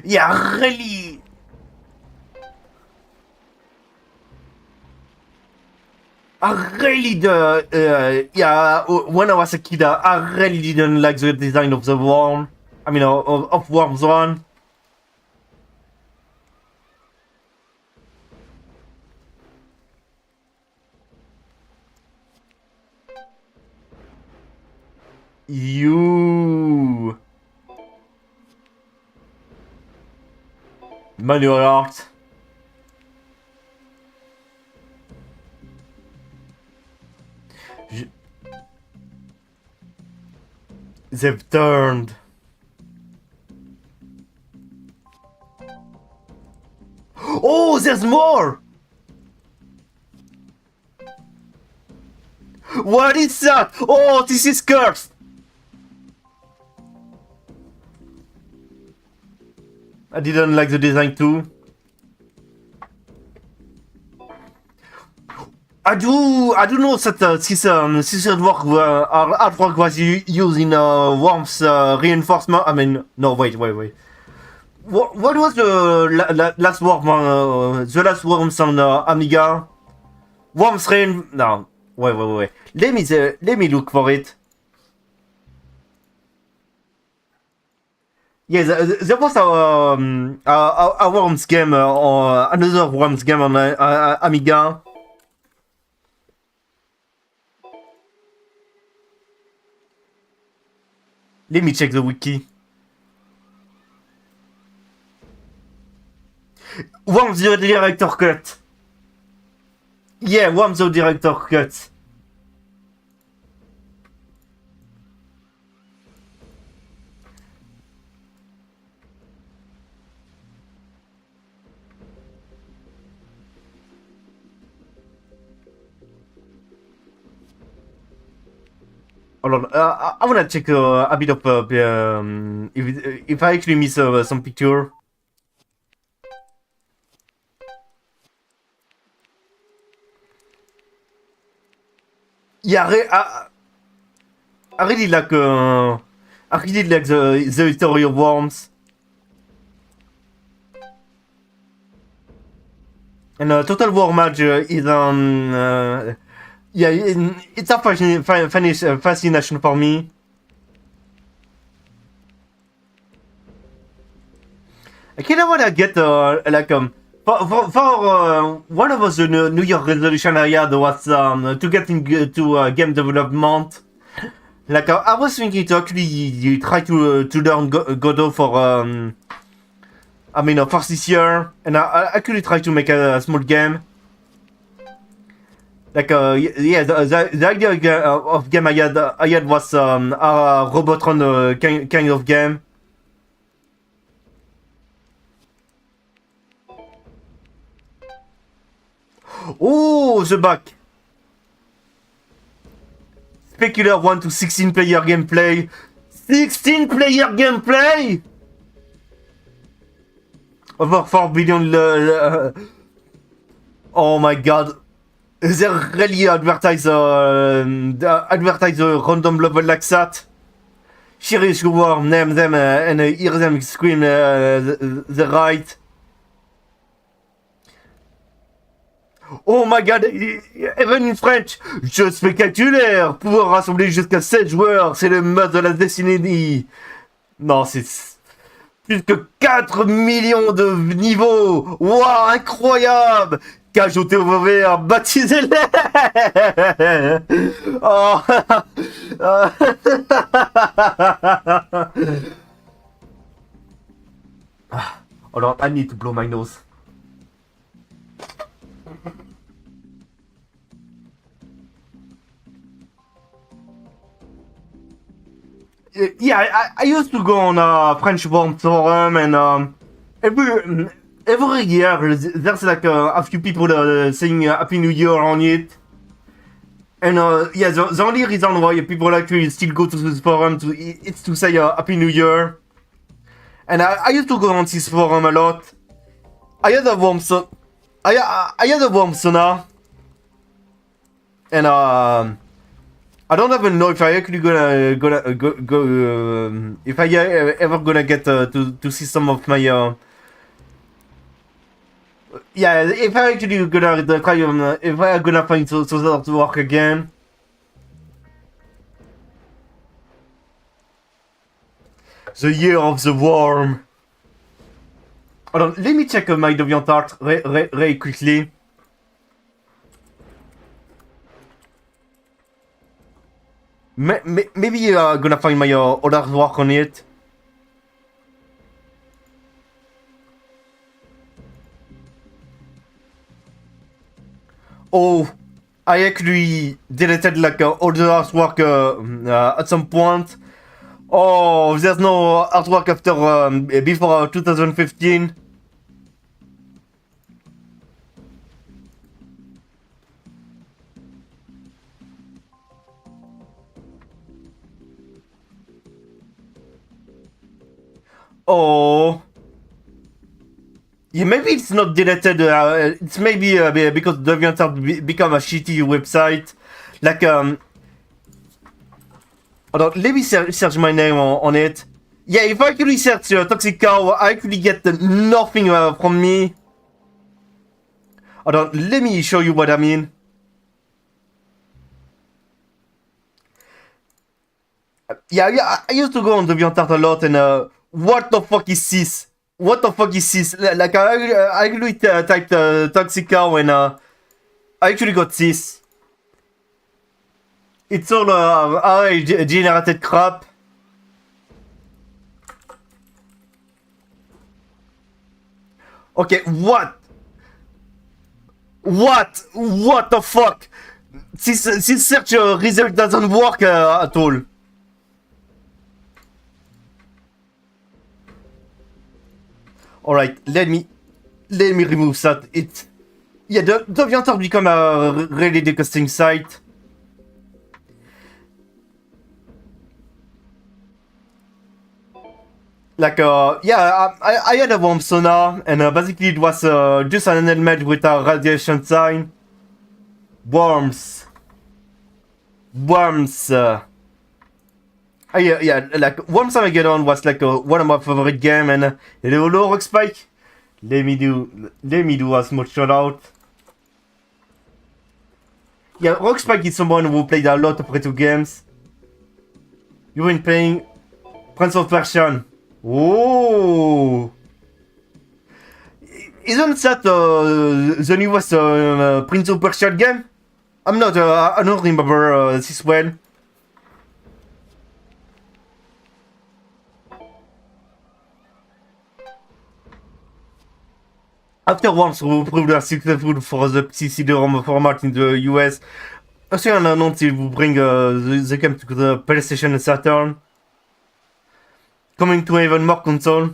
Yeah, really. When I was a kid, I really didn't like the design of the worm. I mean, of Worms 1. You. Manual art. They've turned. Oh, there's more! What is that? Oh, this is cursed! I didn't like the design too. I do know that this artwork was used in Worms reinforcement. I mean, no, wait. What was the last Worm? The last Worms on Amiga? Worms no, wait. Let me look for it. Yeah, there was a Worms game or another Worms game on Amiga. Let me check the wiki. Worms the director cut. Yeah, Worms the director cut. Hold on, I wanna check a bit of if I actually miss some picture. Yeah, I really like the story of Worms. And Total War Mage is yeah, it's a fascination for me. I kind of wanna get like for one of the New Year resolution I had was to get into game development. Like I was thinking to actually try to learn Godot for I mean for this year, and I actually try to make a small game. Like yeah, the idea of game I had was a Robotron kind of game. Oh, the back. Specular 1 to 16 player gameplay. 16 player gameplay. Over 4 billion. Oh my god. They really advertise random level like that. Serious war, name them and hear them scream the right. Oh my god, even in French, jeu spectaculaire, pouvoir rassembler jusqu'à 7 joueurs, c'est le mode de la destinée. Non, c'est plus que 4 millions de niveaux. Waouh, incroyable. Cajouté au verre, baptisez-les. Oh. Hold on, I need to blow my nose. Yeah, I used to go on a French Worms forum, and every year there's like a few people saying Happy New Year on it. And yeah, the only reason why people actually still go to this forum it's to say Happy New Year. And I used to go on this forum a lot. I had a Worms, I had a Worms sauna, and I don't even know if I actually gonna go if I ever gonna get to see some of my yeah, if I actually gonna try if I gonna find so that to work again. The year of the worm. Hold on, let me check my DeviantArt very quickly. Maybe gonna find my other work on it. Oh, I actually deleted like all the artwork at some point. Oh, there's no artwork after before 2015. Oh. Yeah, maybe it's not deleted. It's maybe because DeviantArt become a shitty website. Like, hold on, let me search my name on it. Yeah, if I actually search Cocoricoow, I actually get nothing from me. Hold on, let me show you what I mean. Yeah, I used to go on DeviantArt a lot, and what the fuck is this? What the fuck is this? Like, I actually typed Cocoricoow, and I actually got this. It's all AI generated crap. Okay, what? What the fuck? This search result doesn't work at all. Alright, let me remove that. Yeah, the DeviantArt become a really disgusting site. Like, yeah, I had a warm sauna, and basically it was just an helmet with a radiation sign. Worms. Yeah, like, Worms Armageddon was like one of my favorite game, and hello, Rockspike. Let me do a small shout out. Yeah, Rockspike is someone who played a lot of retro games. You've been playing Prince of Persia. Oh! Isn't that the newest Prince of Persia game? I don't remember this well. After Worms proved successful for the PC CD-ROM format in the US, Austrian announced it would bring the game to the PlayStation and Saturn, coming to even more console.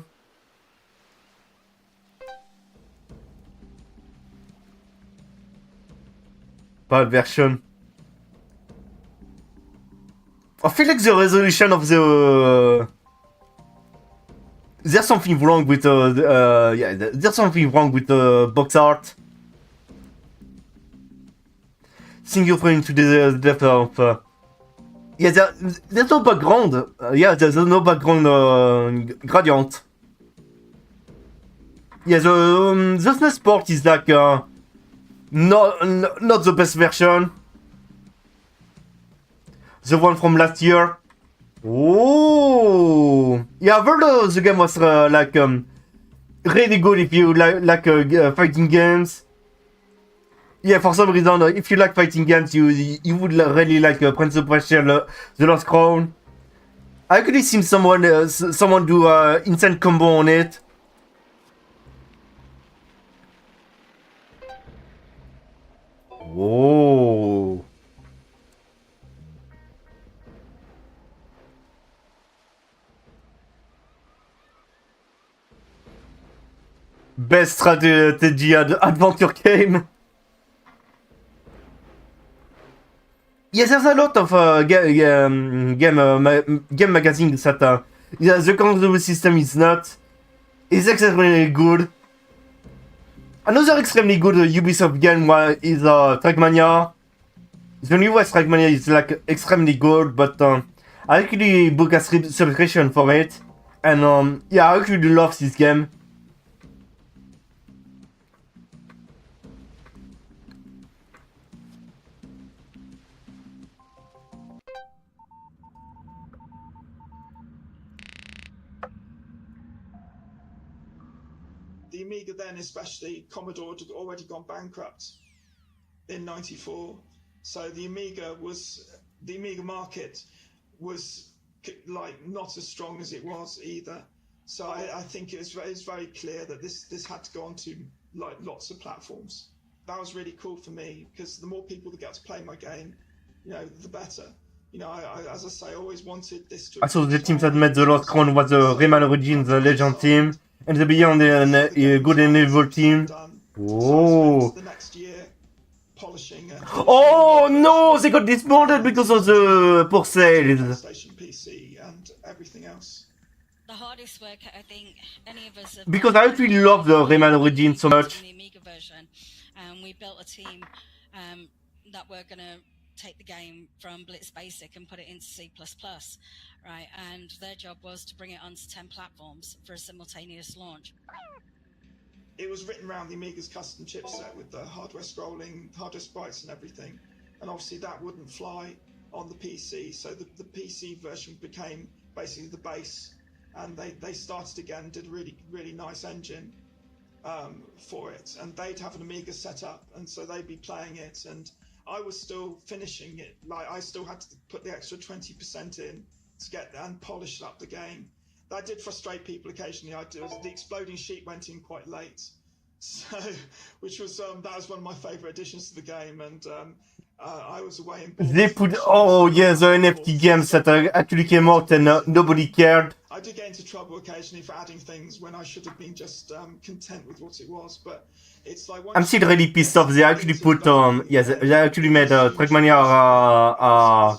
Bad version. I feel like the resolution of the... there's something wrong with yeah, there's something wrong with the box art. Think you're into the depth of... yeah, there's no background. Yeah, there's no background gradient. Yeah, the SNES port is like not the best version. The one from last year. Oh, yeah, I've heard the game was like really good if you like fighting games. Yeah, for some reason, if you like fighting games, you would really like Prince of Persia: The Lost Crown. I could have seen someone do insane combo on it. Whoa. Best strategy adventure game. Yes, there's a lot of game magazines that yeah, the control system is not. It's extremely good. Another extremely good Ubisoft game is Trackmania. The newest Trackmania is like extremely good, but I actually booked a subscription for it, and yeah, I actually love this game. The Amiga then, especially, Commodore had already gone bankrupt in '94, so the Amiga market was like not as strong as it was either. So I think it's very clear that this had to go on to like lots of platforms. That was really cool for me because the more people that get to play my game, you know, the better. You know, as I say, I always wanted this to. Also, the teams that made the Lost Crown was the Rayman Origins, the Legend team, and the Beyond the Good and Evil team. Oh. The next year, polishing. Oh no, they got disbanded because of the poor sales. PlayStation, PC, and everything else. The hardest work I think any of us have Because I actually love the Rayman Origins so much. the Amiga version, and we built a team that were going to take the game from Blitz Basic and put it into C++, right? And their job was to bring it onto 10 platforms for a simultaneous launch. It was written around the Amiga's custom chipset with the hardware scrolling, hardware sprites and everything. And obviously that wouldn't fly on the PC. So the PC version became basically the base. And they started again, did a really nice engine for it. And they'd have an Amiga set up, and so they'd be playing it. And I was still finishing it. Like, I still had to put the extra 20% in to get and polish up the game. That did frustrate people occasionally. The exploding sheet went in quite late, So, which was that was one of my favourite additions to the game, and I was away in Boston. They put the NFT games that actually came out and nobody cared. I did get into trouble occasionally for adding things when I should have been just content with what it was, but it's like I'm still really pissed off. They actually put they actually made Trackmania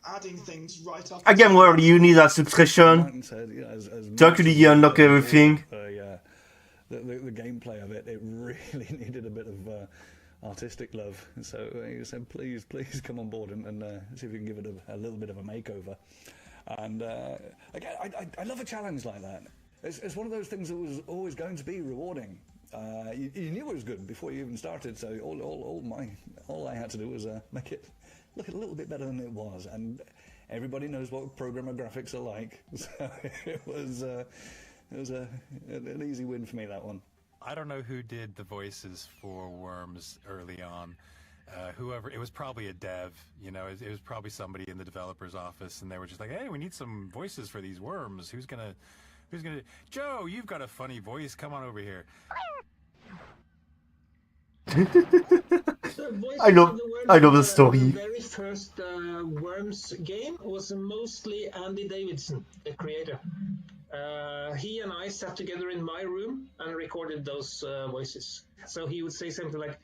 adding things right up a game where you need a subscription to actually unlock everything. The gameplay of it really needed a bit of artistic love. So he said, please come on board and see if we can give it a little bit of a makeover. And again, I love a challenge like that. It's one of those things that was always going to be rewarding. You knew it was good before you even started, so all I had to do was make it look a little bit better than it was. And everybody knows what programmer graphics are like, so it was an easy win for me, that one. I don't know who did the voices for Worms early on. Whoever, it was probably a dev, you know, it was probably somebody in the developer's office, and they were just like, hey, we need some voices for these worms. Who's gonna, Joe, you've got a funny voice, come on over here. I know the story. The very first Worms game was mostly Andy Davidson, the creator. He and I sat together in my room and recorded those voices. So he would say something like,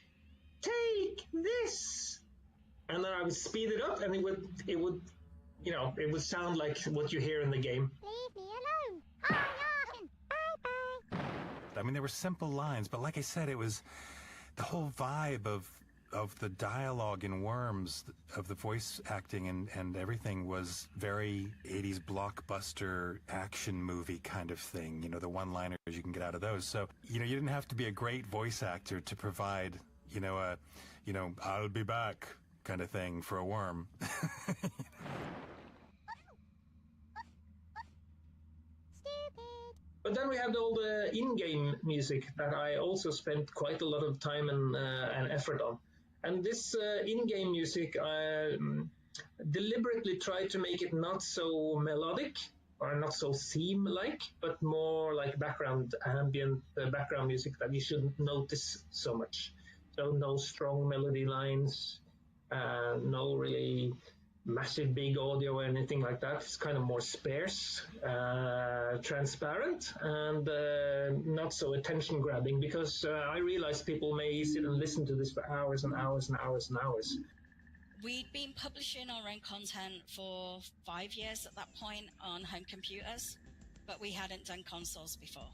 "Take this," and then I would speed it up, and it would sound like what you hear in the game. Leave me alone. Bye-bye. I mean, there were simple lines, but like I said, it was the whole vibe of the dialogue in Worms, of the voice acting and everything was very 80s blockbuster action movie kind of thing. You know, the one-liners you can get out of those. So, you know, you didn't have to be a great voice actor to provide, I'll be back kind of thing for a worm. But then we had all the in-game music that I also spent quite a lot of time and effort on. And this in-game music, I deliberately tried to make it not so melodic or not so theme-like, but more like ambient background music that you shouldn't notice so much. So no strong melody lines, no really massive big audio or anything like that. It's kind of more sparse, transparent, and not so attention grabbing, because I realize people may sit and listen to this for hours and hours and hours and hours. We'd been publishing our own content for 5 years at that point on home computers, but we hadn't done consoles before.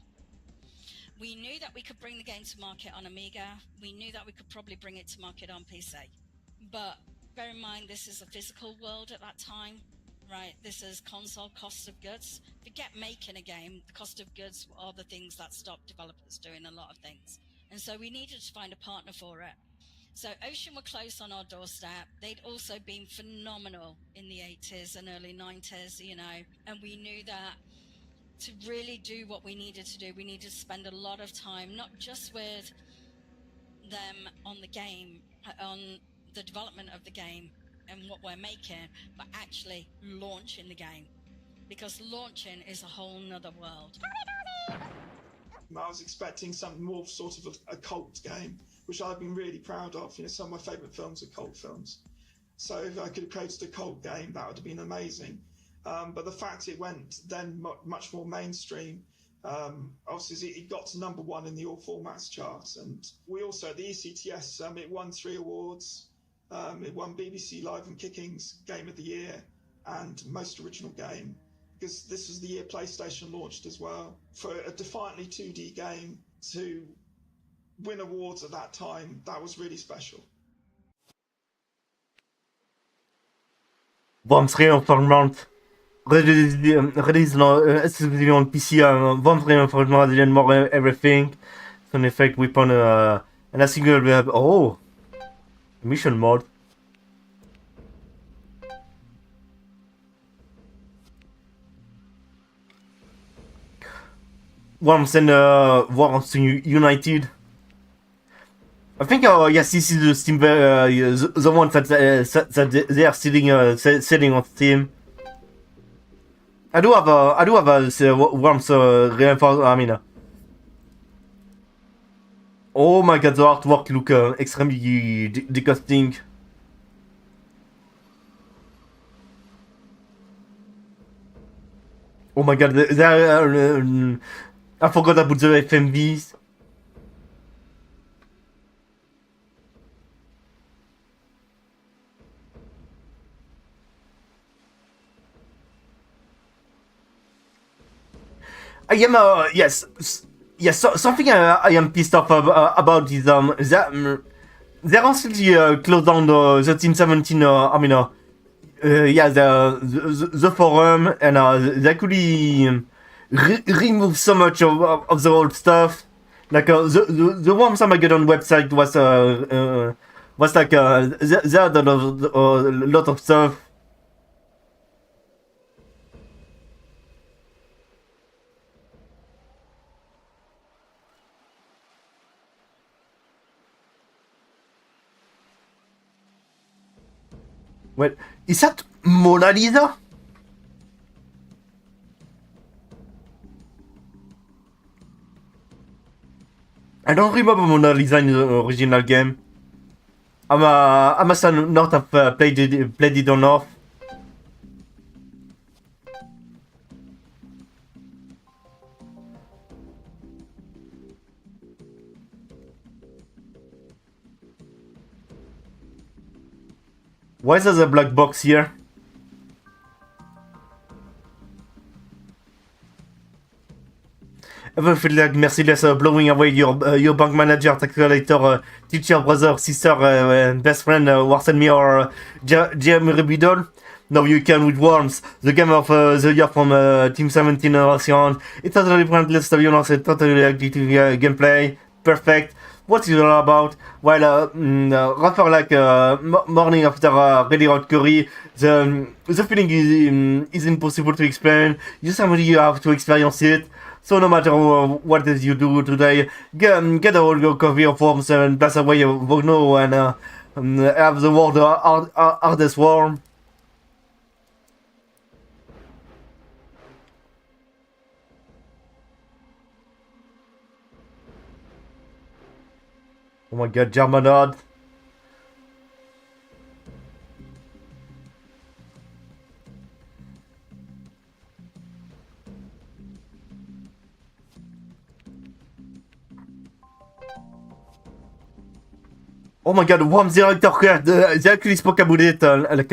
We knew that we could bring the game to market on Amiga. We knew that we could probably bring it to market on PC. But bear in mind, this is a physical world at that time, right? This is console cost of goods. Forget making a game. The cost of goods are the things that stop developers doing a lot of things. And so we needed to find a partner for it. So Ocean were close on our doorstep. They'd also been phenomenal in the 80s and early 90s, you know, and we knew that to really do what we needed to do, we needed to spend a lot of time, not just with them on the game, on the development of the game and what we're making, but actually launching the game, because launching is a whole nother world. I was expecting something more sort of a cult game, which I've been really proud of. You know, some of my favourite films are cult films. So if I could have created a cult game, that would have been amazing. But the fact it went then much more mainstream, obviously it got to #1 in the All Formats chart. And we also, at the ECTS, it won 3 awards. It won BBC Live and Kicking's Game of the Year and Most Original Game, because this was the year PlayStation launched as well. For a defiantly 2D game to win awards at that time, that was really special. Worms Reinforcement released exclusively on PC. Worms Reinforcement didn't more everything. It's an effect weapon and a single web. Oh! Mission mode. Worms and Worms United. I think yes, this is the Steam the one that they are selling on Steam. I do have Worms Reinforcement. I mean. Oh my god, the artwork look extremely disgusting. Oh my god, I forgot about the FMVs. I am yes. Something I am pissed off about is that they recently closed down the Team 17. I mean, yeah, the forum, and they actually remove so much of the old stuff. Like the Worms Armageddon website was like they had a lot of stuff. Wait, is that Mona Lisa? I don't remember Mona Lisa in the original game. I must not have played it enough. Why is there a black box here? Ever feel like Merciless blowing away your bank manager, tax collector, teacher, brother, sister, best friend, worse enemy, or GM rebuttal? Now you can with Worms, the game of the year from Team 17 Ocean. It's totally pointless to violence and totally addictive gameplay. Perfect. What's it all about? Well, rather like morning after really hot curry, the feeling is impossible to explain. You somebody you have to experience it. So no matter what you do today, get a whole copy of Worms and pass away Vogno and have the world hardest worm. Oh my god, Germanod. Oh my god, Worms Director Cut. They actually spoke about it, like,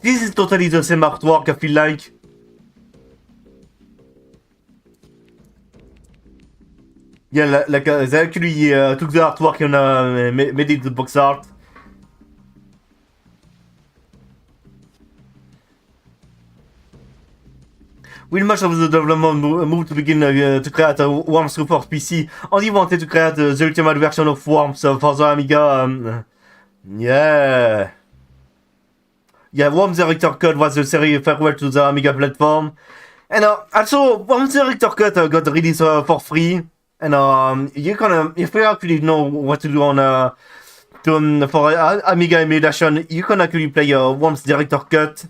this is totally the same artwork, I feel like. Yeah, like they actually took the artwork and made it the box art. With much of the development moved to begin to create Worms for PC, Andy wanted to create the ultimate version of Worms for the Amiga. Yeah. Yeah, Worms Director Cut was the series farewell to the Amiga platform. And also, Worms Director Cut got released for free. And you can, if you actually know what to do on for Amiga emulation, you can actually play Worms Director Cut.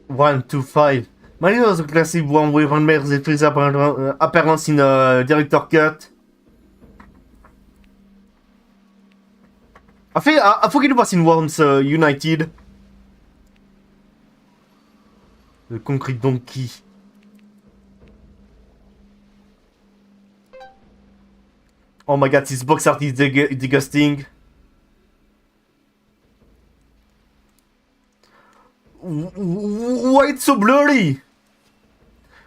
One, two, five. Maybe it was a classic one with the freeze appearance in Director Cut. I forget it was in Worms United. Le Concrete Donkey. Oh my god, this box art is disgusting. Why it's so blurry?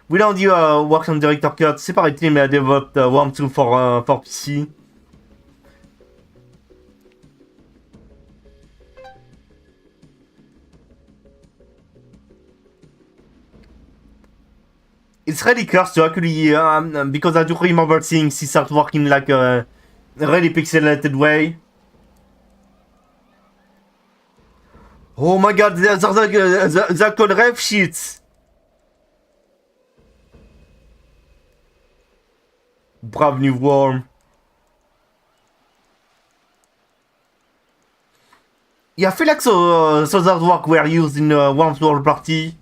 Without you worked on Director Cut, separate team developed Worms 2 for PC. It's really cursed to actually, because I do remember seeing this artwork in like a really pixelated way. Oh my god, the code ref sheets. Brave new worm. Yeah, I feel like those artwork were used in Worm's World Party.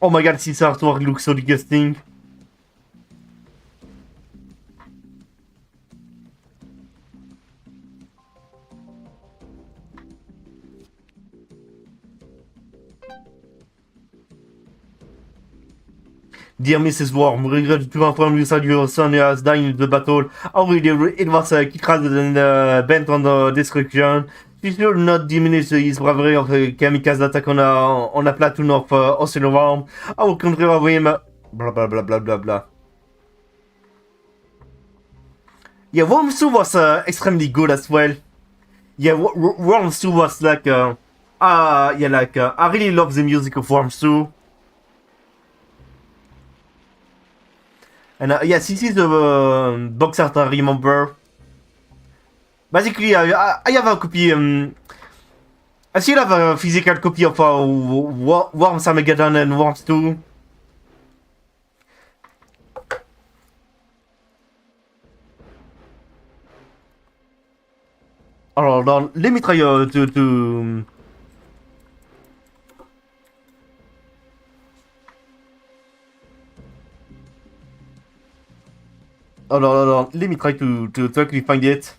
Oh my god, this artwork looks so disgusting. Dear Mrs. Worm, regret to inform you that your son has died in the battle. Already, it was killed rather than bent on the destruction. This should not diminish his bravery of a kamikaze attack on a platoon of hostile worm. Our country of him. Blah blah blah blah blah blah. Yeah, Worm 2 was extremely good as well. Yeah, Worm 2 was like, I really love the music of Worm 2. And yes, this is the box art I remember. Basically, I have a copy. I still have a physical copy of Worms Armageddon and Worms 2. Alors, let me try to Oh, let me try to actually find it.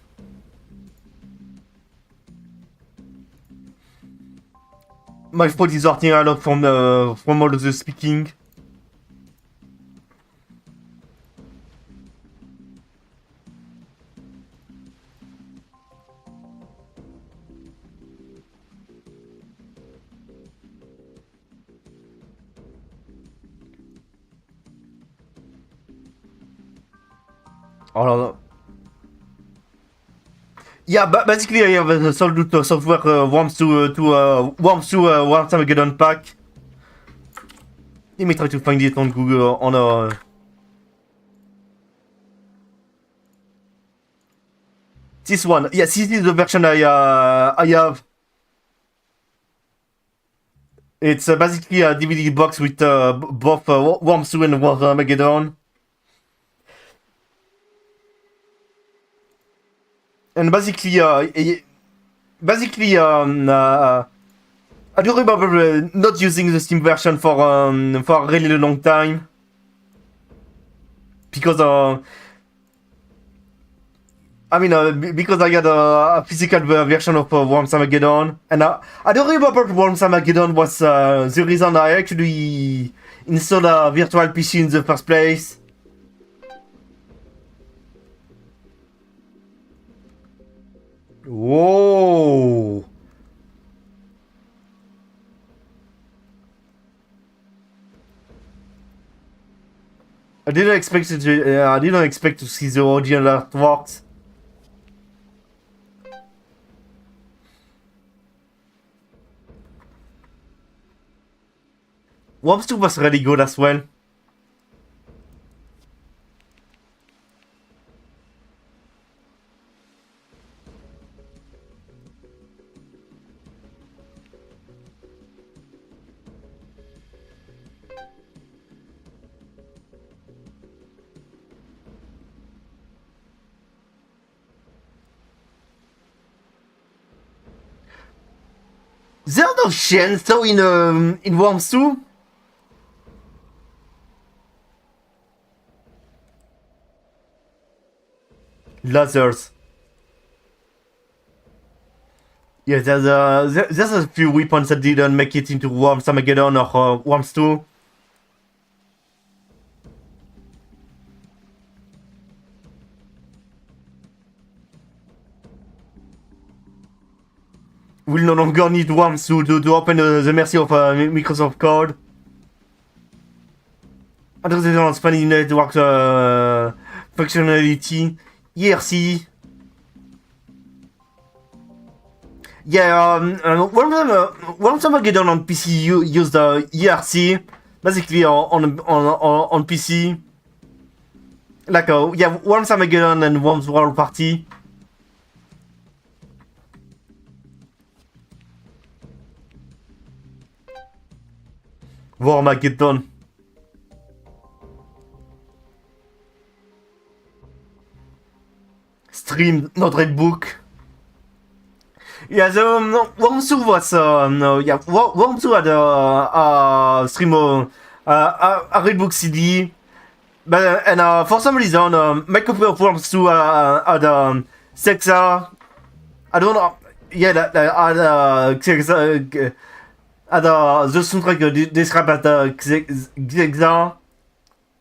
My phone is hurting a lot from all of the speaking. Oh no. Yeah, but basically I have sold software Worms to Worms Armageddon pack. Let me try to find it on Google on this one. Yes, this is the version I have. It's basically a DVD box with both Worms 2 and Worms Armageddon. And basically, I do remember not using the Steam version for a really long time because because I had a physical version of Worms Armageddon, and I don't remember Worms Armageddon was the reason I actually installed a virtual PC in the first place. Whoa! I didn't expect to see the original artworks. Worms 2 was really good as well. There are no chainsaw in Worms 2? Lasers. Yeah, there's a few weapons that didn't make it into Worms Armageddon or Worms 2. We'll no longer need Worms to open the mercy of Microsoft Code. Under the spanning network functionality, ERC. Yeah, Worms Armageddon on PC used ERC, basically on PC. Like yeah, Worms Armageddon and Worms World Party. Armageddon. Stream, not read book. Yeah, the Worms 2 was yeah, Worms 2 had a stream a read book CD. But and for some reason, my copy of Worms 2 had Sexa. I don't know. Yeah, that had Sexa. The soundtrack described as Sexa.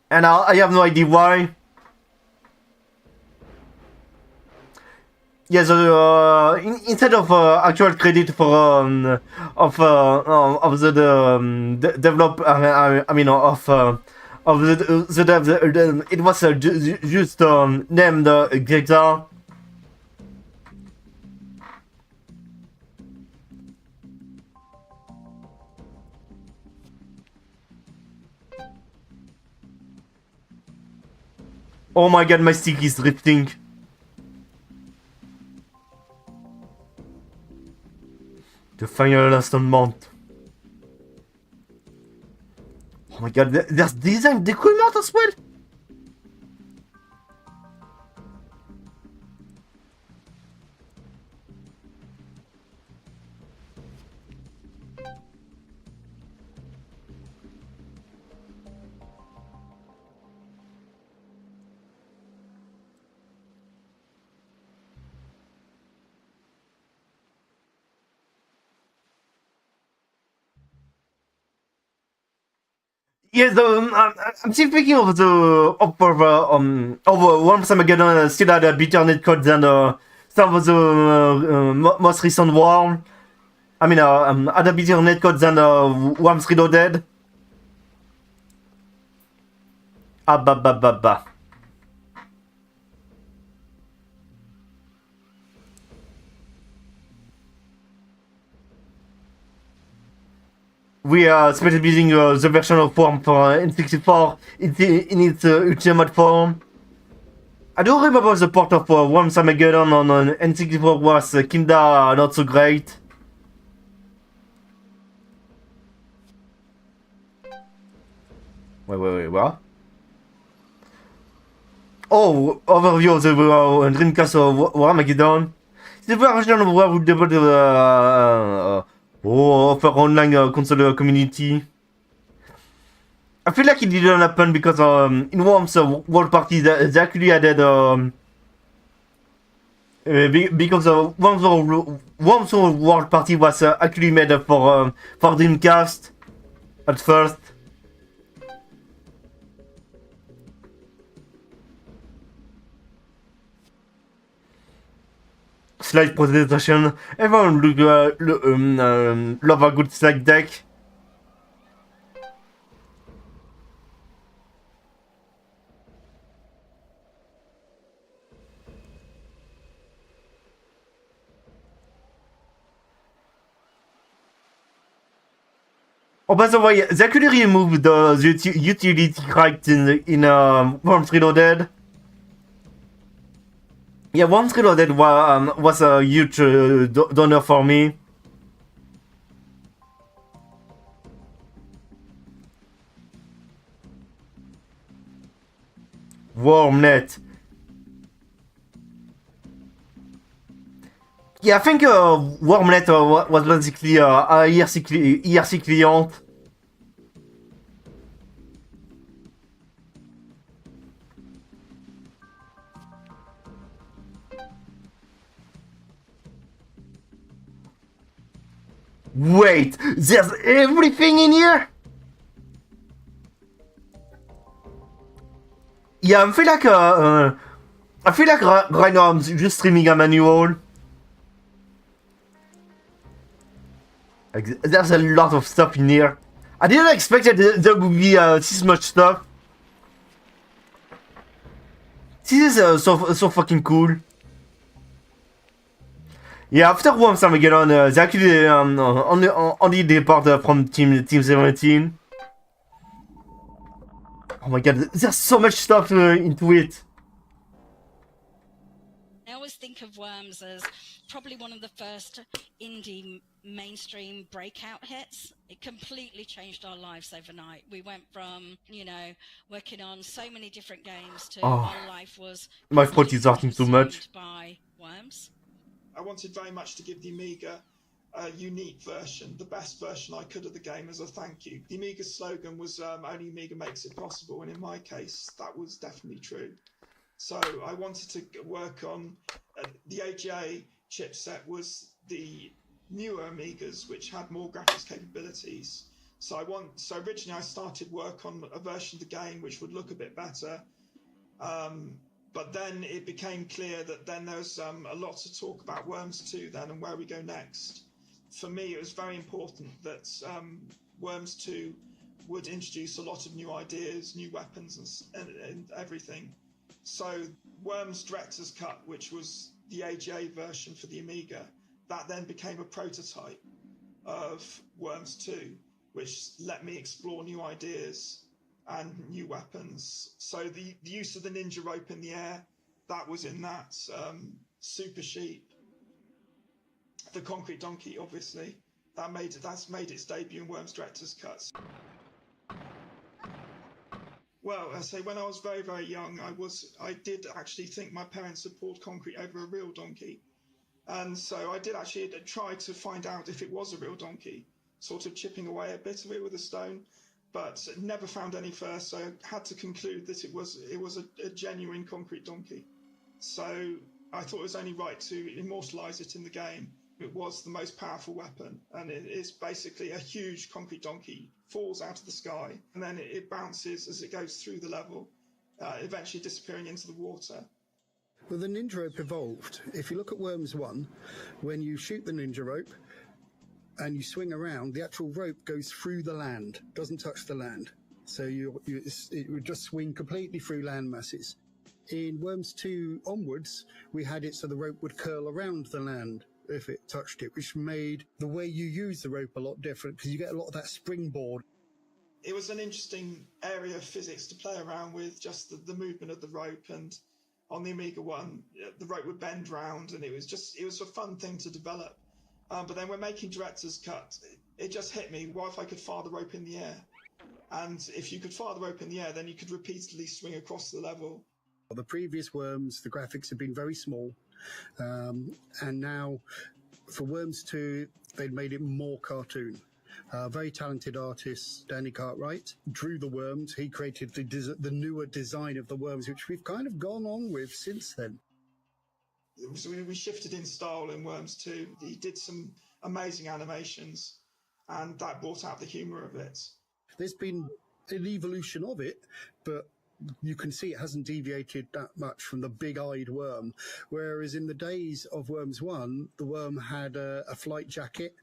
And I have no idea why. Yeah, so instead of actual credit for of the develop, I mean of the dev, it was just named Gexa. Oh my god, my stick is drifting. The final installment. Oh my god, there's design decrement as well. Yes, I'm still thinking of the Worms Armageddon still had a better netcode than some of the most recent Worm. I mean, had a better netcode than Worms Reloaded. Ah, bah. We are specially using the version of Worm for N64 in its ultimate form. I do remember the port of Worms Armageddon on N64 was kinda not so great. Wait, what? Oh, overview of the Dreamcast of Armageddon. The version of War would develop offer online console community. I feel like it didn't happen because in Worms World Party they actually added because Worms World Party was actually made for Dreamcast at first. Slide presentation. Everyone love a good slide deck. Oh, by the way, they actually removed the utility right in Worms Reloaded. Yeah, Worms Reloaded was a huge donor for me. Wormnet. Yeah, I think Wormnet was basically a ERC client. Wait, there's everything in here? Yeah, I feel like right now I'm just streaming a manual. Like, there's a lot of stuff in here. I didn't expect that there would be this much stuff. This is so fucking cool. Yeah, after Worms Armageddon, they actually only depart from Team 17. Oh my god, there's so much stuff into it. I always think of Worms as probably one of the first indie mainstream breakout hits. It completely changed our lives overnight. We went from, you know, working on so many different games to our life was My throat is hurting too much. by Worms. I wanted very much to give the Amiga a unique version, the best version I could of the game as a thank you. The Amiga's slogan was only Amiga makes it possible, and in my case, that was definitely true. So I wanted to work on the AGA chipset was the newer Amigas, which had more graphics capabilities. So originally I started work on a version of the game which would look a bit better. But then it became clear that then there was a lot to talk about Worms 2 then and where we go next. For me, it was very important that Worms 2 would introduce a lot of new ideas, new weapons and everything. So Worms Director's Cut, which was the AGA version for the Amiga, that then became a prototype of Worms 2, which let me explore new ideas and new weapons. So the use of the ninja rope in the air, that was in that. Super Sheep, the Concrete Donkey, obviously, that's made its debut in Worms Director's Cuts. Well, I say when I was very, very young, I did actually think my parents had poured concrete over a real donkey. And so I did actually try to find out if it was a real donkey, sort of chipping away a bit of it with a stone, but never found any first, so I had to conclude that it was a genuine concrete donkey. So I thought it was only right to immortalise it in the game. It was the most powerful weapon, and it is basically a huge concrete donkey, falls out of the sky, and then it bounces as it goes through the level, eventually disappearing into the water. Well, the ninja rope evolved. If you look at Worms 1, when you shoot the ninja rope and you swing around, the actual rope goes through the land, doesn't touch the land. So it would just swing completely through land masses. In Worms 2 onwards, we had it so the rope would curl around the land if it touched it, which made the way you use the rope a lot different because you get a lot of that springboard. It was an interesting area of physics to play around with, just the movement of the rope, and on the Amiga 1, the rope would bend round, and it was a fun thing to develop. But then when making Director's Cut, it just hit me, what if I could fire the rope in the air? And if you could fire the rope in the air, then you could repeatedly swing across the level. The previous Worms, the graphics have been very small, and now for Worms 2, they'd made it more cartoon. Very talented artist, Danny Cartwright, drew the worms. He created the newer design of the worms, which we've kind of gone on with since then. So we shifted in style in Worms 2. He did some amazing animations, and that brought out the humour of it. There's been an evolution of it, but you can see it hasn't deviated that much from the big-eyed worm. Whereas in the days of Worms 1, the worm had a flight jacket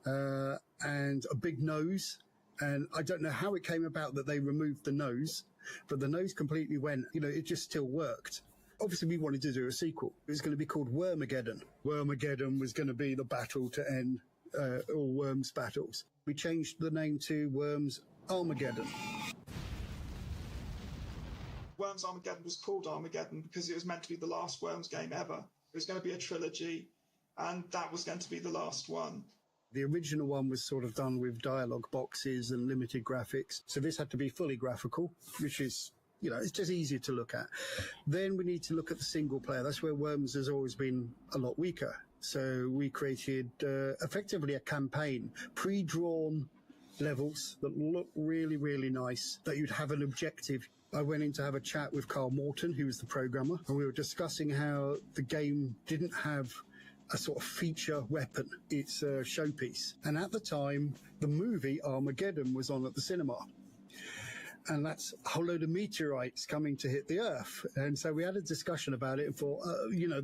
and a big nose. And I don't know how it came about that they removed the nose, but the nose completely went, it just still worked. Obviously, we wanted to do a sequel. It was going to be called Wormageddon. Wormageddon was going to be the battle to end all Worms battles. We changed the name to Worms Armageddon. Worms Armageddon was called Armageddon because it was meant to be the last Worms game ever. It was going to be a trilogy, and that was going to be the last one. The original one was sort of done with dialogue boxes and limited graphics. So this had to be fully graphical, which is, it's just easier to look at. Then we need to look at the single player. That's where Worms has always been a lot weaker. So we created effectively a campaign, pre-drawn levels that look really, really nice, that you'd have an objective. I went in to have a chat with Carl Morton, who was the programmer, and we were discussing how the game didn't have a sort of feature weapon. It's a showpiece. And at the time, the movie Armageddon was on at the cinema. And that's a whole load of meteorites coming to hit the Earth. And so we had a discussion about it and thought,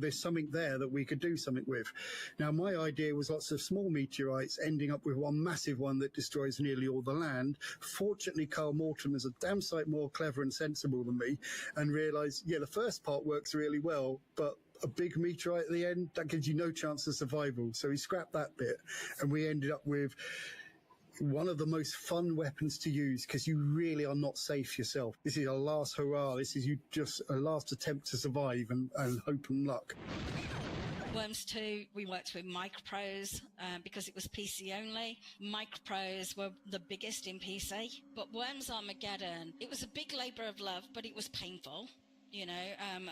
there's something there that we could do something with. Now, my idea was lots of small meteorites ending up with one massive one that destroys nearly all the land. Fortunately, Carl Morton is a damn sight more clever and sensible than me and realised, the first part works really well, but a big meteorite at the end, that gives you no chance of survival. So he scrapped that bit, and we ended up with one of the most fun weapons to use because you really are not safe yourself. This is your last hurrah. This is you just a last attempt to survive and hope and luck. Worms 2, we worked with Micropros because it was PC only. Micropros were the biggest in PC, but Worms Armageddon, it was a big labour of love, but it was painful. You know,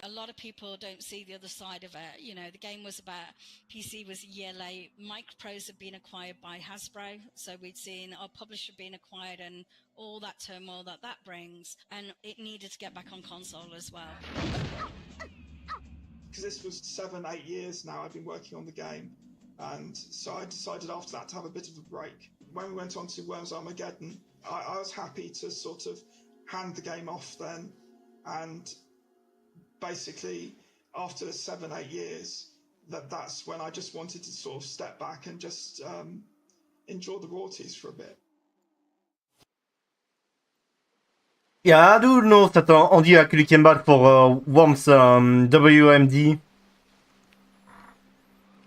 a lot of people don't see the other side of it. You know, the game was about, PC was a year late. Micropros had been acquired by Hasbro, so we'd seen our publisher being acquired and all that turmoil that brings, and it needed to get back on console as well. Because this was 7-8 years now I've been working on the game, and so I decided after that to have a bit of a break. When we went on to Worms Armageddon, I was happy to sort of hand the game off then, and basically after 7-8 years that's when I just wanted to sort of step back and just enjoy the royalties for a bit. Yeah, I do know that Andy actually came back for Worms WMD.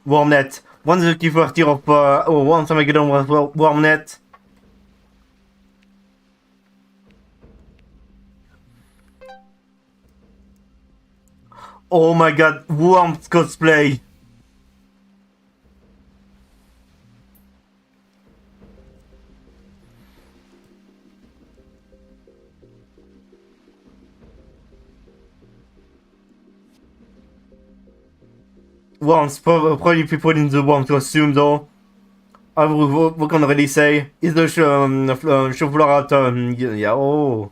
Wormnet. Once the key first year of Worms Armageddon was Wormnet. Oh my god, Worms cosplay. Worms, probably people in the Worms costume though. What can I really say? Is the show floor out? Yeah, oh.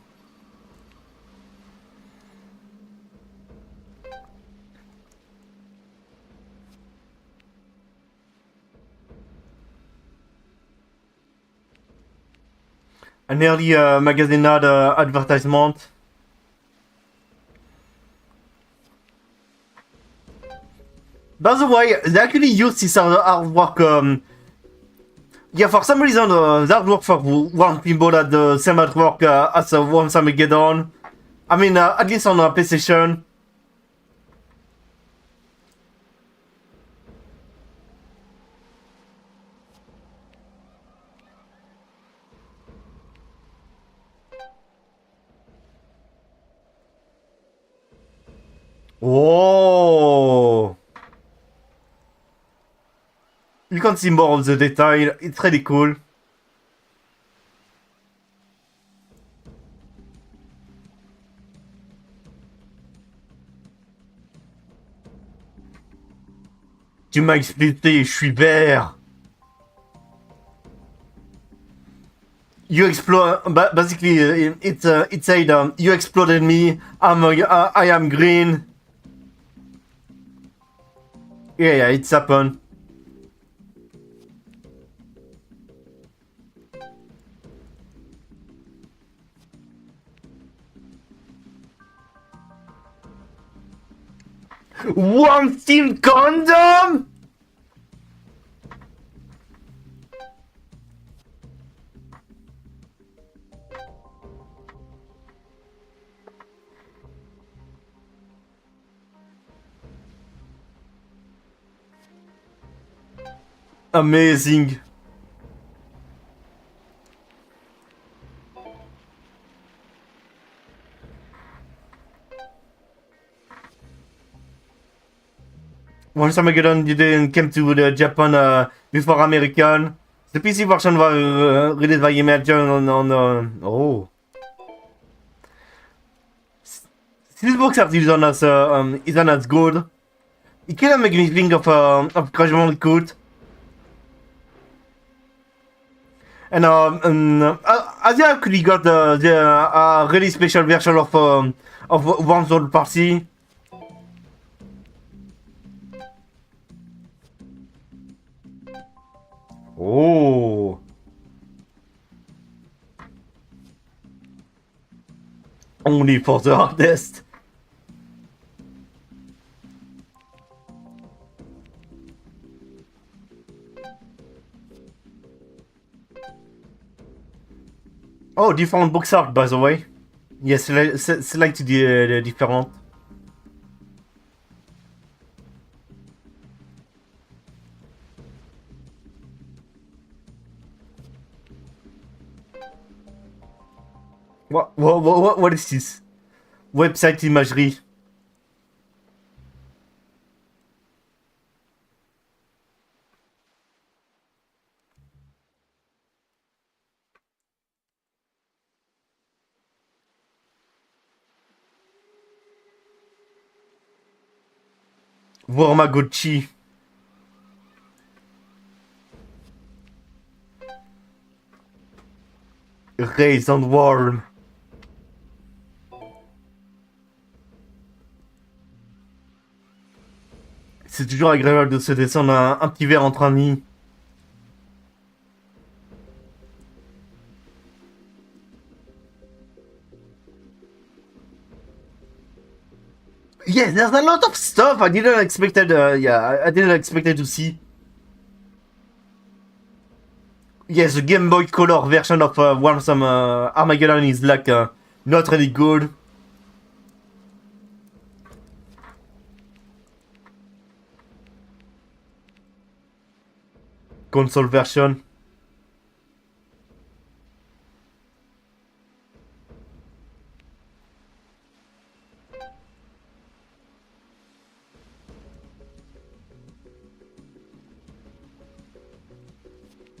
An early magazine ad advertisement. By the way, they actually used this artwork. Yeah, for some reason, the artwork for Worms Pinball had the same artwork as Worms Armageddon. I mean, at least on PlayStation. Whoa! You can see more of the detail. It's really cool. Tu m'as expliqué, je suis vert. You explode. Basically, it said you exploded me. I am green. Yeah, it's happened. One team condom? Amazing. Once Armageddon didn't came to the Japan before American. The PC version was released by Imagine on oh. This box art isn't as good. It kind of makes me think of Crash Bandicoot. And Asia actually got the really special version of Worms World Party. Oh. Only for the artist. Oh, different box art, by the way. Yes, slightly different. What is this? Website imagerie. Wormagochi. Raise and Worm. C'est toujours agréable de se descendre un petit verre entre amis. Yeah, there's a lot of stuff I didn't expect. I didn't expect to see. Yes, the Game Boy Color version of Worms Armageddon is like not really good. Console version.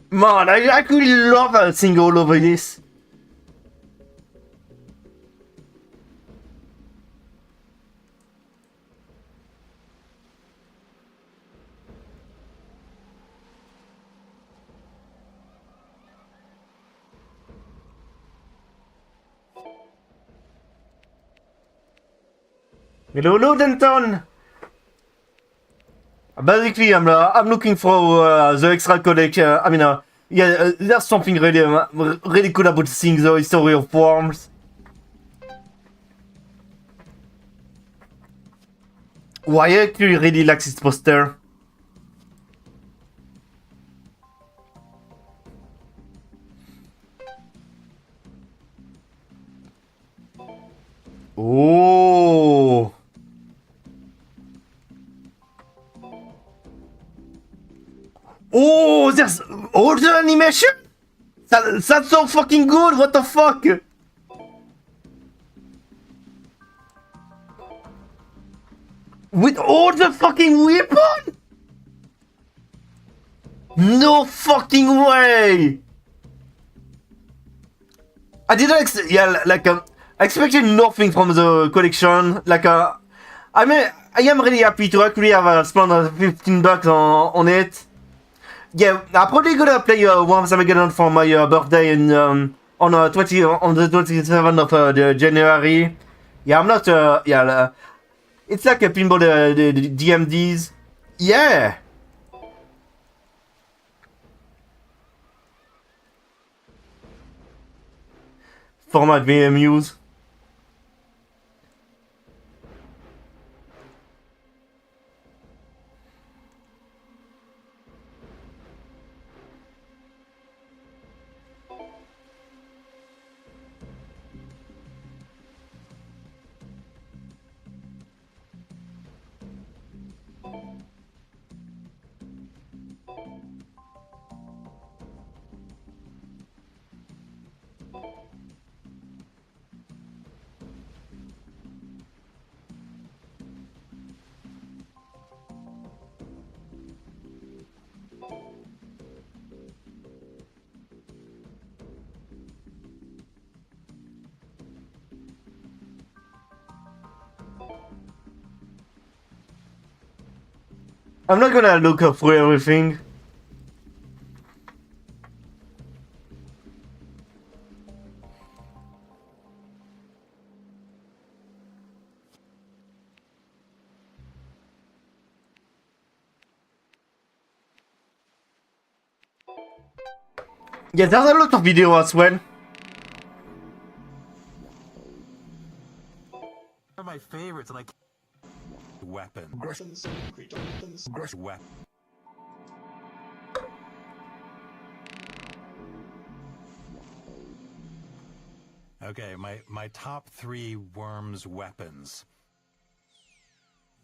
Man, I could love seeing all over this. Hello, Denton. Basically, I'm looking for the extra collection. Yeah, there's something really cool about seeing the history of Worms. Why I actually really like this poster. Oh. Oh, there's all the animation? That's so fucking good, what the fuck? With all the fucking weapon? No fucking way! I didn't I expected nothing from the collection. I am really happy to actually have spent $15 on it. Yeah, I'm probably gonna play Worms Armageddon for my birthday on the 27th of January. Yeah, I'm not it's like a pinball the DMDs. Yeah. Format VMUs. I'm not gonna look up for everything. Yeah, there's a lot of video as well. One of my favorites, like weapon. Weapon. Okay, my top 3 Worms weapons.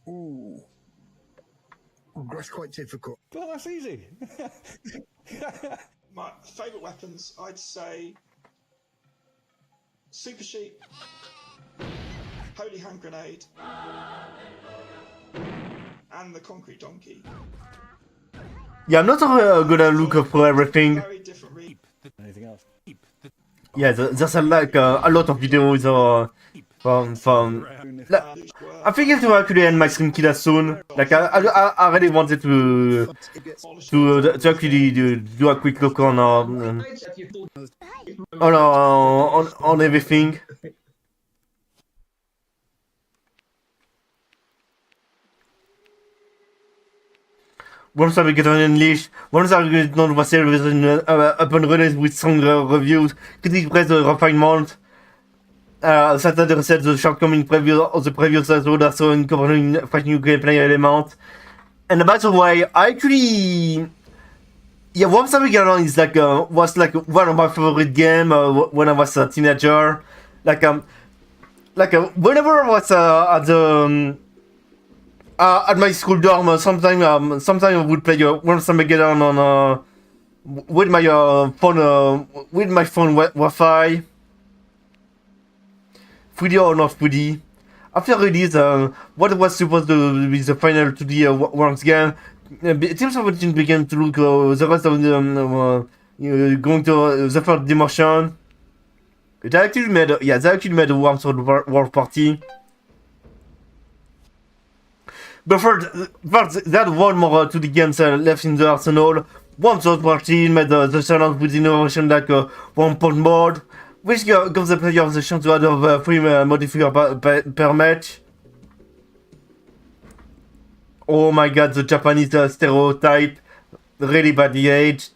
Ooh. That's quite difficult. Well, that's easy. My favourite weapons, I'd say Super Sheep, Holy Hand Grenade, and the Concrete Donkey. Yeah, I'm not gonna look for everything. Very different. Anything else? Yeah, there's like a lot of videos from. I think I have to actually end my screen killer soon. Like I really wanted to actually do a quick look on everything. Once Armageddon unleashed, once Armageddon was celebrated upon release with strong reviews, critics praised the refinement. Saturday said the shortcoming of the previous episode are so incorporating fresh new gameplay elements. And by the way, I actually, yeah, Once Armageddon is like was like one of my favorite games when I was a teenager. Whenever I was at my school dorm, sometimes I would play Once Armageddon on with my phone Wi-Fi. 3D or not 3D. After release, what was supposed to be the final 2D Worms game, Teams of Origin began to look the rest of them going to the third dimension. They actually made a Worms World Party. But first, they had one more 2D games left in the arsenal. Worms World Party made the challenge with innovation like 1 point mode, which gives the player the chance to add 3 modifiers per match. Oh my god, the Japanese stereotype, really badly aged.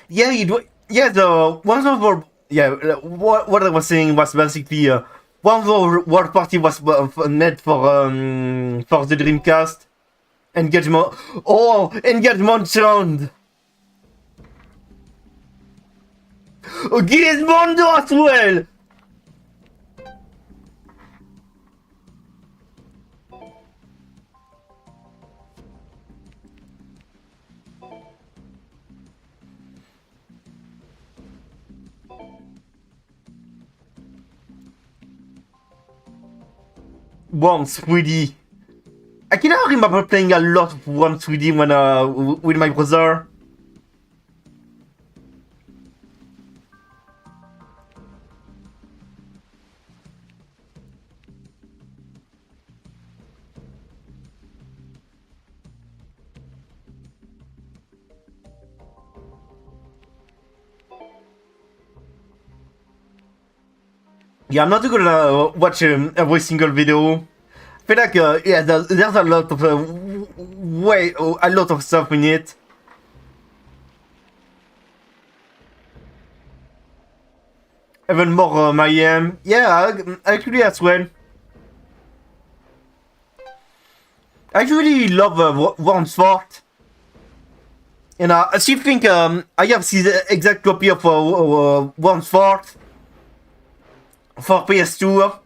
Yeah, the one of our, what I was saying was basically one of our World Party was made for the Dreamcast. Engagement sound. Oh, Guinness Mondo as well. Worms 3D. I cannot remember playing a lot of Worms 3D when with my brother. Yeah, I'm not gonna watch every single video. I feel like there's a lot of a lot of stuff in it. Even more Mayhem. Yeah, actually as well. I really love Worms Fort. And I still think I have the exact copy of Worms Fort for PS2.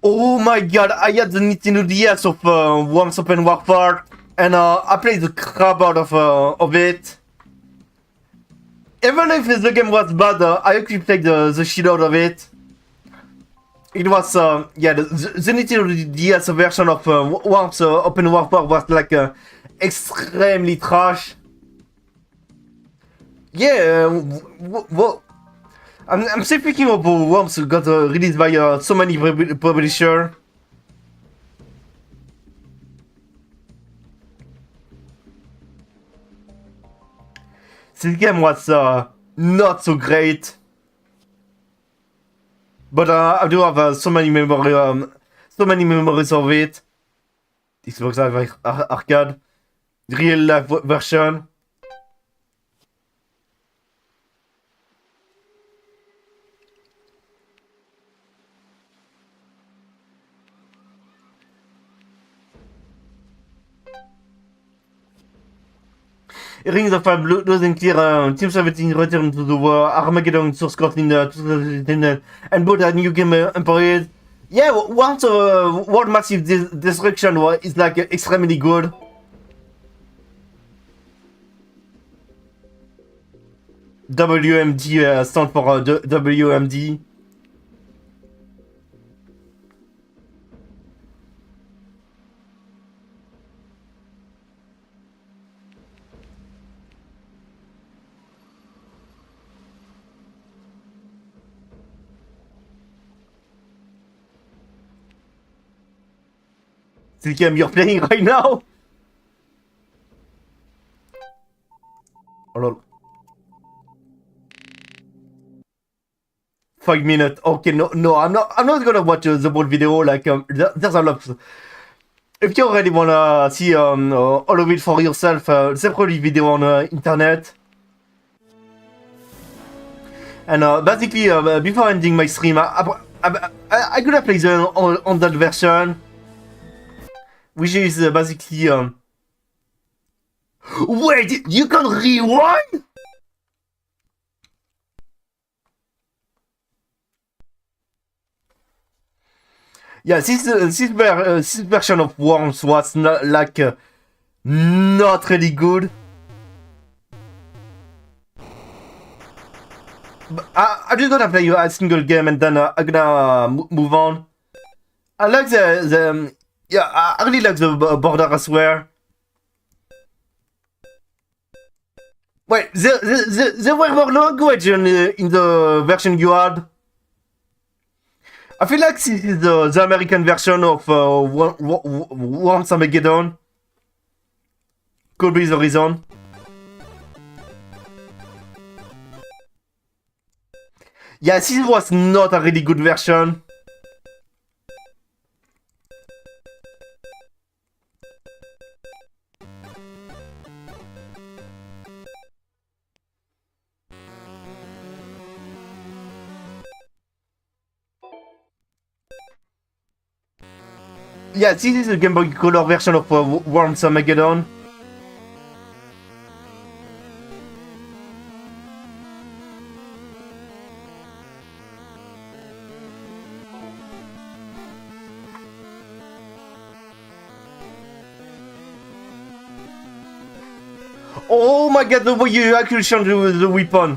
Oh my god, I had the Nintendo DS of Worms Open Warfare, and I played the crap out of it. Even if the game was bad, I actually played the shit out of it. It was, the Nintendo DS version of Worms Open Warfare was like extremely trash. Yeah, I'm still thinking of Worms got released by so many publishers. This game was not so great, but I do have so many memories of it. Xbox Live Arcade, real life version. Rings of Fire loud and clear. Team 17 returned to the war. Armageddon source code in 2010 and bought a new game employed. Yeah, once World Massive Destruction is like extremely good. WMD stand for WMD. The game you're playing right now? Oh lol. 5 minutes. Okay, no, I'm not gonna watch the whole video. Like, there's a lot. If you already wanna see all of it for yourself, there's probably video on internet. And basically, before ending my stream, I gonna play on that version, which is basically. Wait, you can rewind? Yeah, this version of Worms was not like not really good. But I'm just gonna play a single game and then I'm gonna move on. I like yeah, I really like the border as well. Wait, there were more language in the version you had. I feel like this is the American version of Worms Armageddon. Could be the reason. Yeah, this was not a really good version. Yeah, this is the Game Boy Color version of Worms Armageddon. Oh my god, the way you actually change the weapon.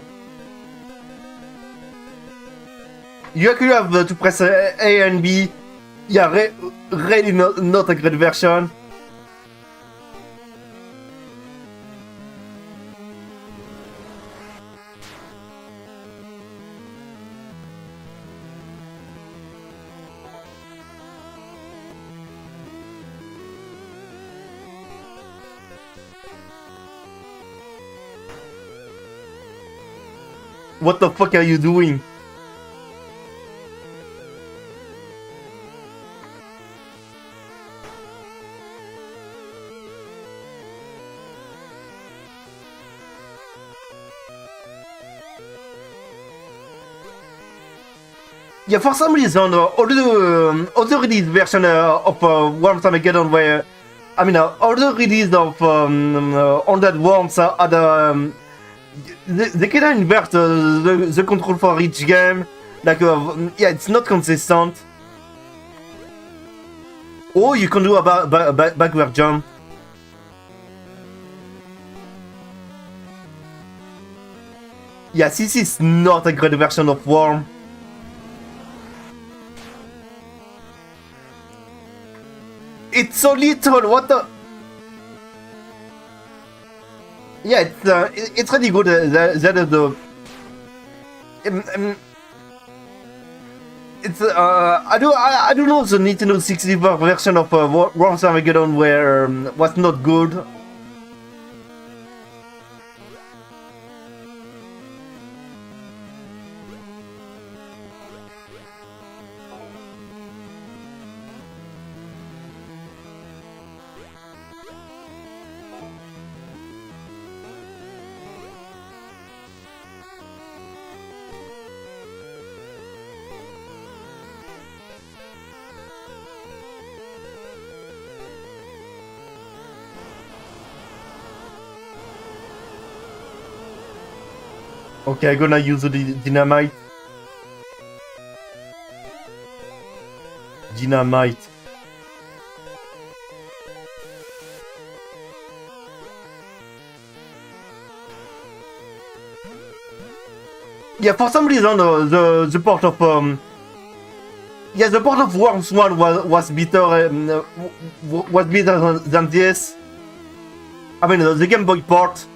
You actually have to press A and B. Yeah, really not a great version. What the fuck are you doing? Yeah, for some reason, all the release version of Worms Armageddon were, I mean, all the release of all that Worms had, they kind of invert the control for each game. Like, yeah, it's not consistent. Oh, you can do a backward jump. Yeah, this is not a great version of Worm. It's so little, what the... Yeah, it's really good, that is the... It's, I don't know, the Nintendo 64 version of Worms Armageddon was not good. Okay, I'm gonna use the dynamite. Dynamite. Yeah, for some reason the port of yeah, the port of Worms 1 was better than this. I mean the Game Boy port.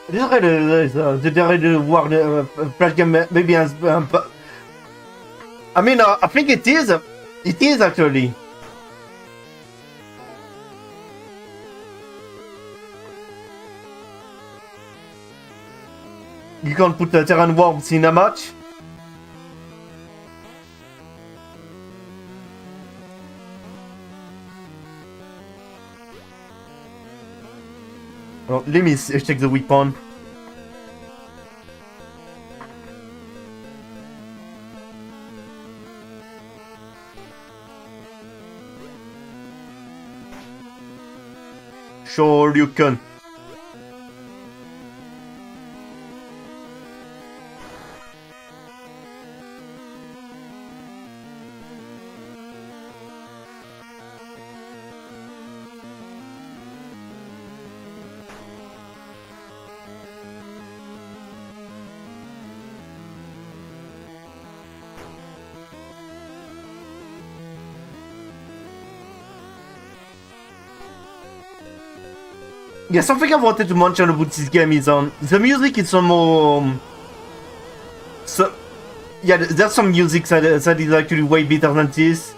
J'aimerais de voir Flash Game maybe I mean, I think it is. It is actually. You can't put Terran Worms in a match. Well, let me check the weapon. Sure you can. Yeah, something I wanted to mention about this game is the music is some more so yeah, there's some music that is actually way better than this.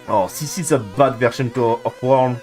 Oh, this is a bad version of Worm.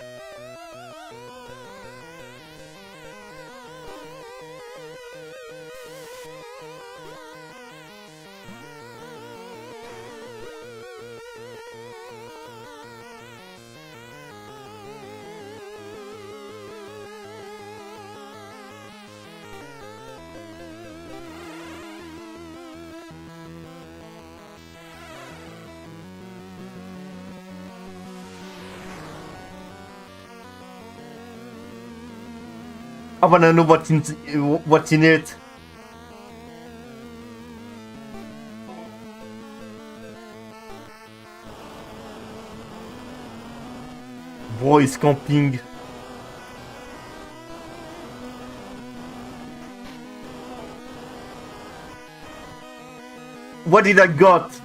I wanna know what's in it. Boys camping. What did I got?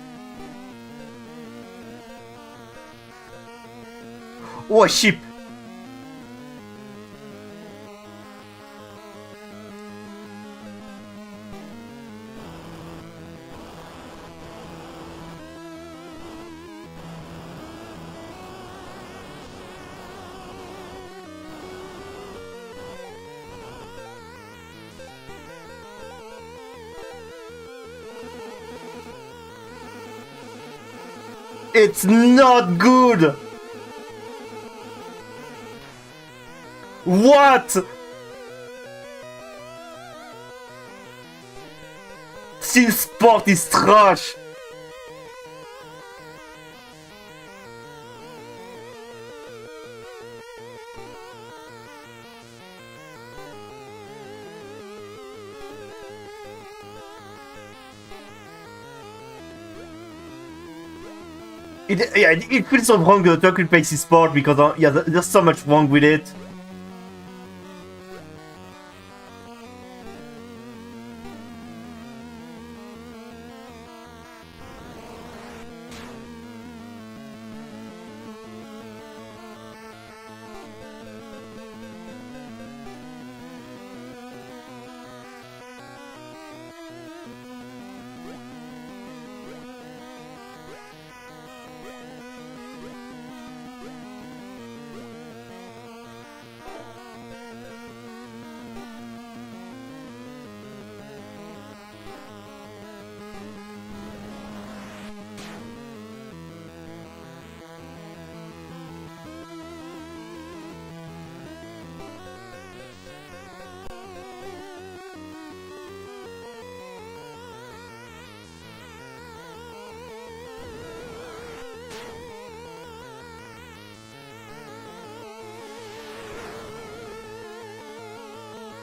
Oh, a ship. It's not good! What? Steel Sport is trash! It feels so wrong to talk with Pacey Sport because yeah, there's so much wrong with it.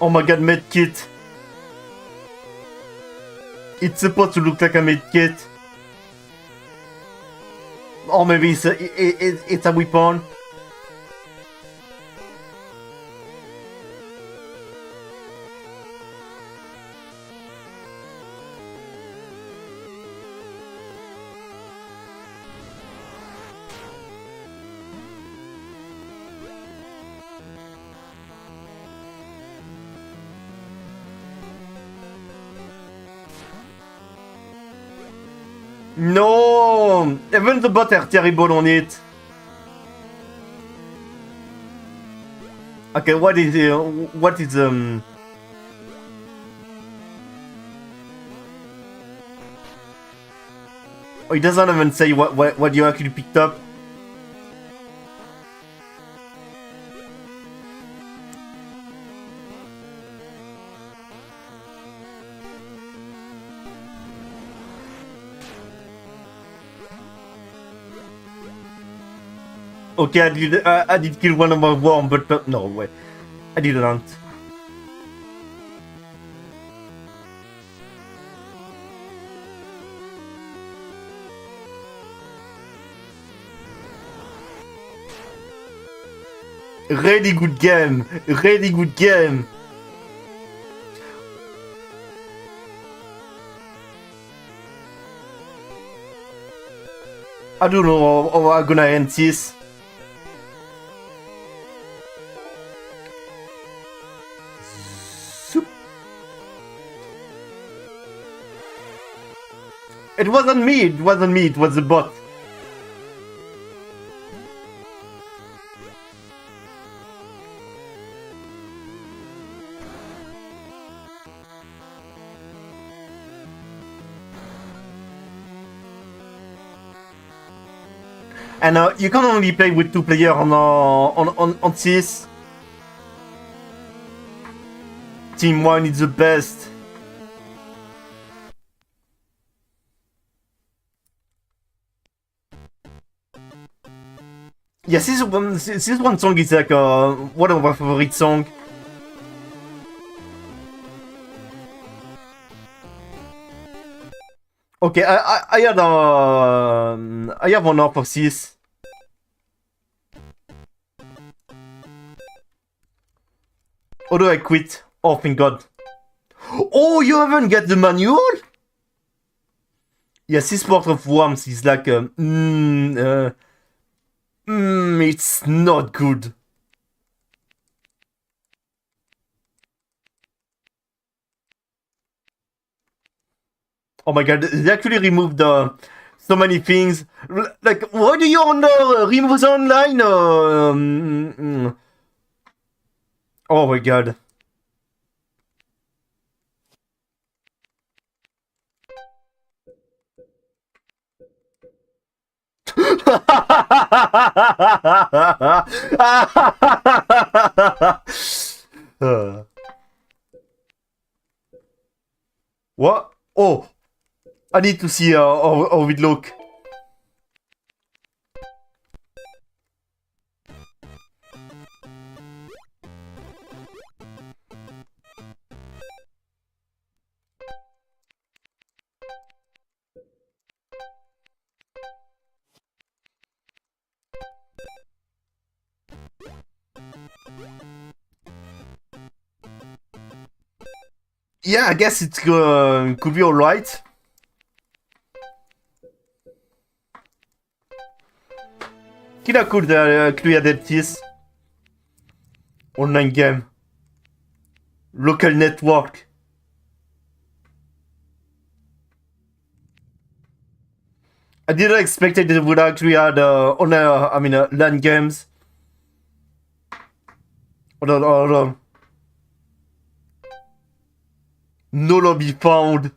Oh my god, medkit. It's supposed to look like a medkit. Or maybe it's a weapon. No! Even the bot are terrible on it. Okay, what is Oh, it doesn't even say what you actually picked up. Okay, I did kill one of my worm, but no, wait. I didn't. Really good game. Really good game. I don't know how I'm gonna end this. It wasn't me, it was the bot. And you can only play with 2 players on this. Team 1 is the best. Yes, this one song is like one of my favorite songs. Okay, I have honor for this. Although I quit. Oh, thank God. Oh, you haven't got the manual? Yes, this Sport of Worms is like it's not good. Oh my god, they actually removed so many things. Like, why do you remove the online? Oh my god. What? Oh, I need to see how it look. Yeah, I guess it could be alright. Kina cool clear this online game. Local network. I didn't expect it would actually add LAN games. Hold on. No lobby found.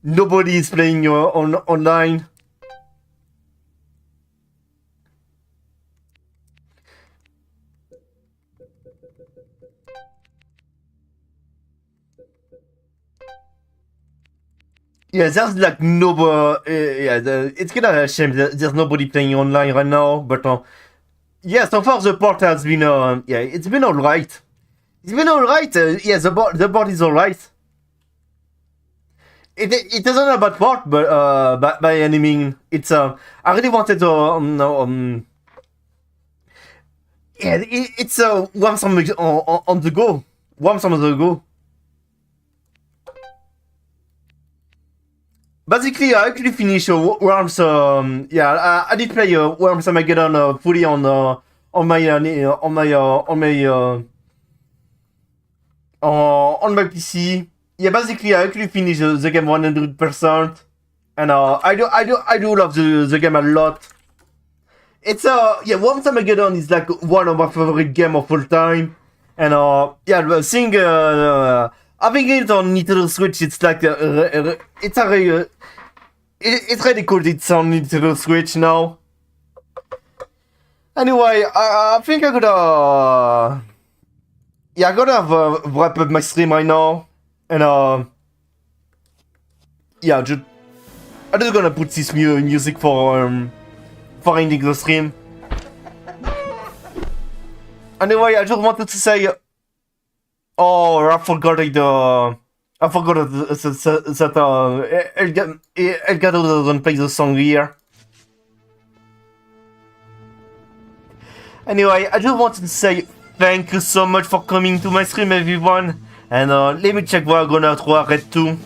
Nobody is playing online. Yeah, there's like nobody. It's kind of a shame that there's nobody playing online right now. But yeah, so far the port has been it's been alright. It's been alright. Yeah, the board is alright. It isn't a bad port, but by any means, it's I really wanted to yeah, it's Worms on the go. Worms on the go. Basically, I actually finished Worms. I did play Worms Armageddon fully on my PC. Yeah, basically, I actually finished the game 100%, and I do love the game a lot. It's Worms Armageddon is like one of my favorite game of all time, and seeing having it on Nintendo Switch, it's like it's really cool. It's on Nintendo Switch now. Anyway, I think I gotta wrap up my stream right now, and I'm just gonna put this music for ending the stream. Anyway, I just wanted to say, I forgot that Elgato doesn't play the song here. Anyway, I just wanted to say thank you so much for coming to my stream, everyone. And let me check what I'm gonna throw a red to.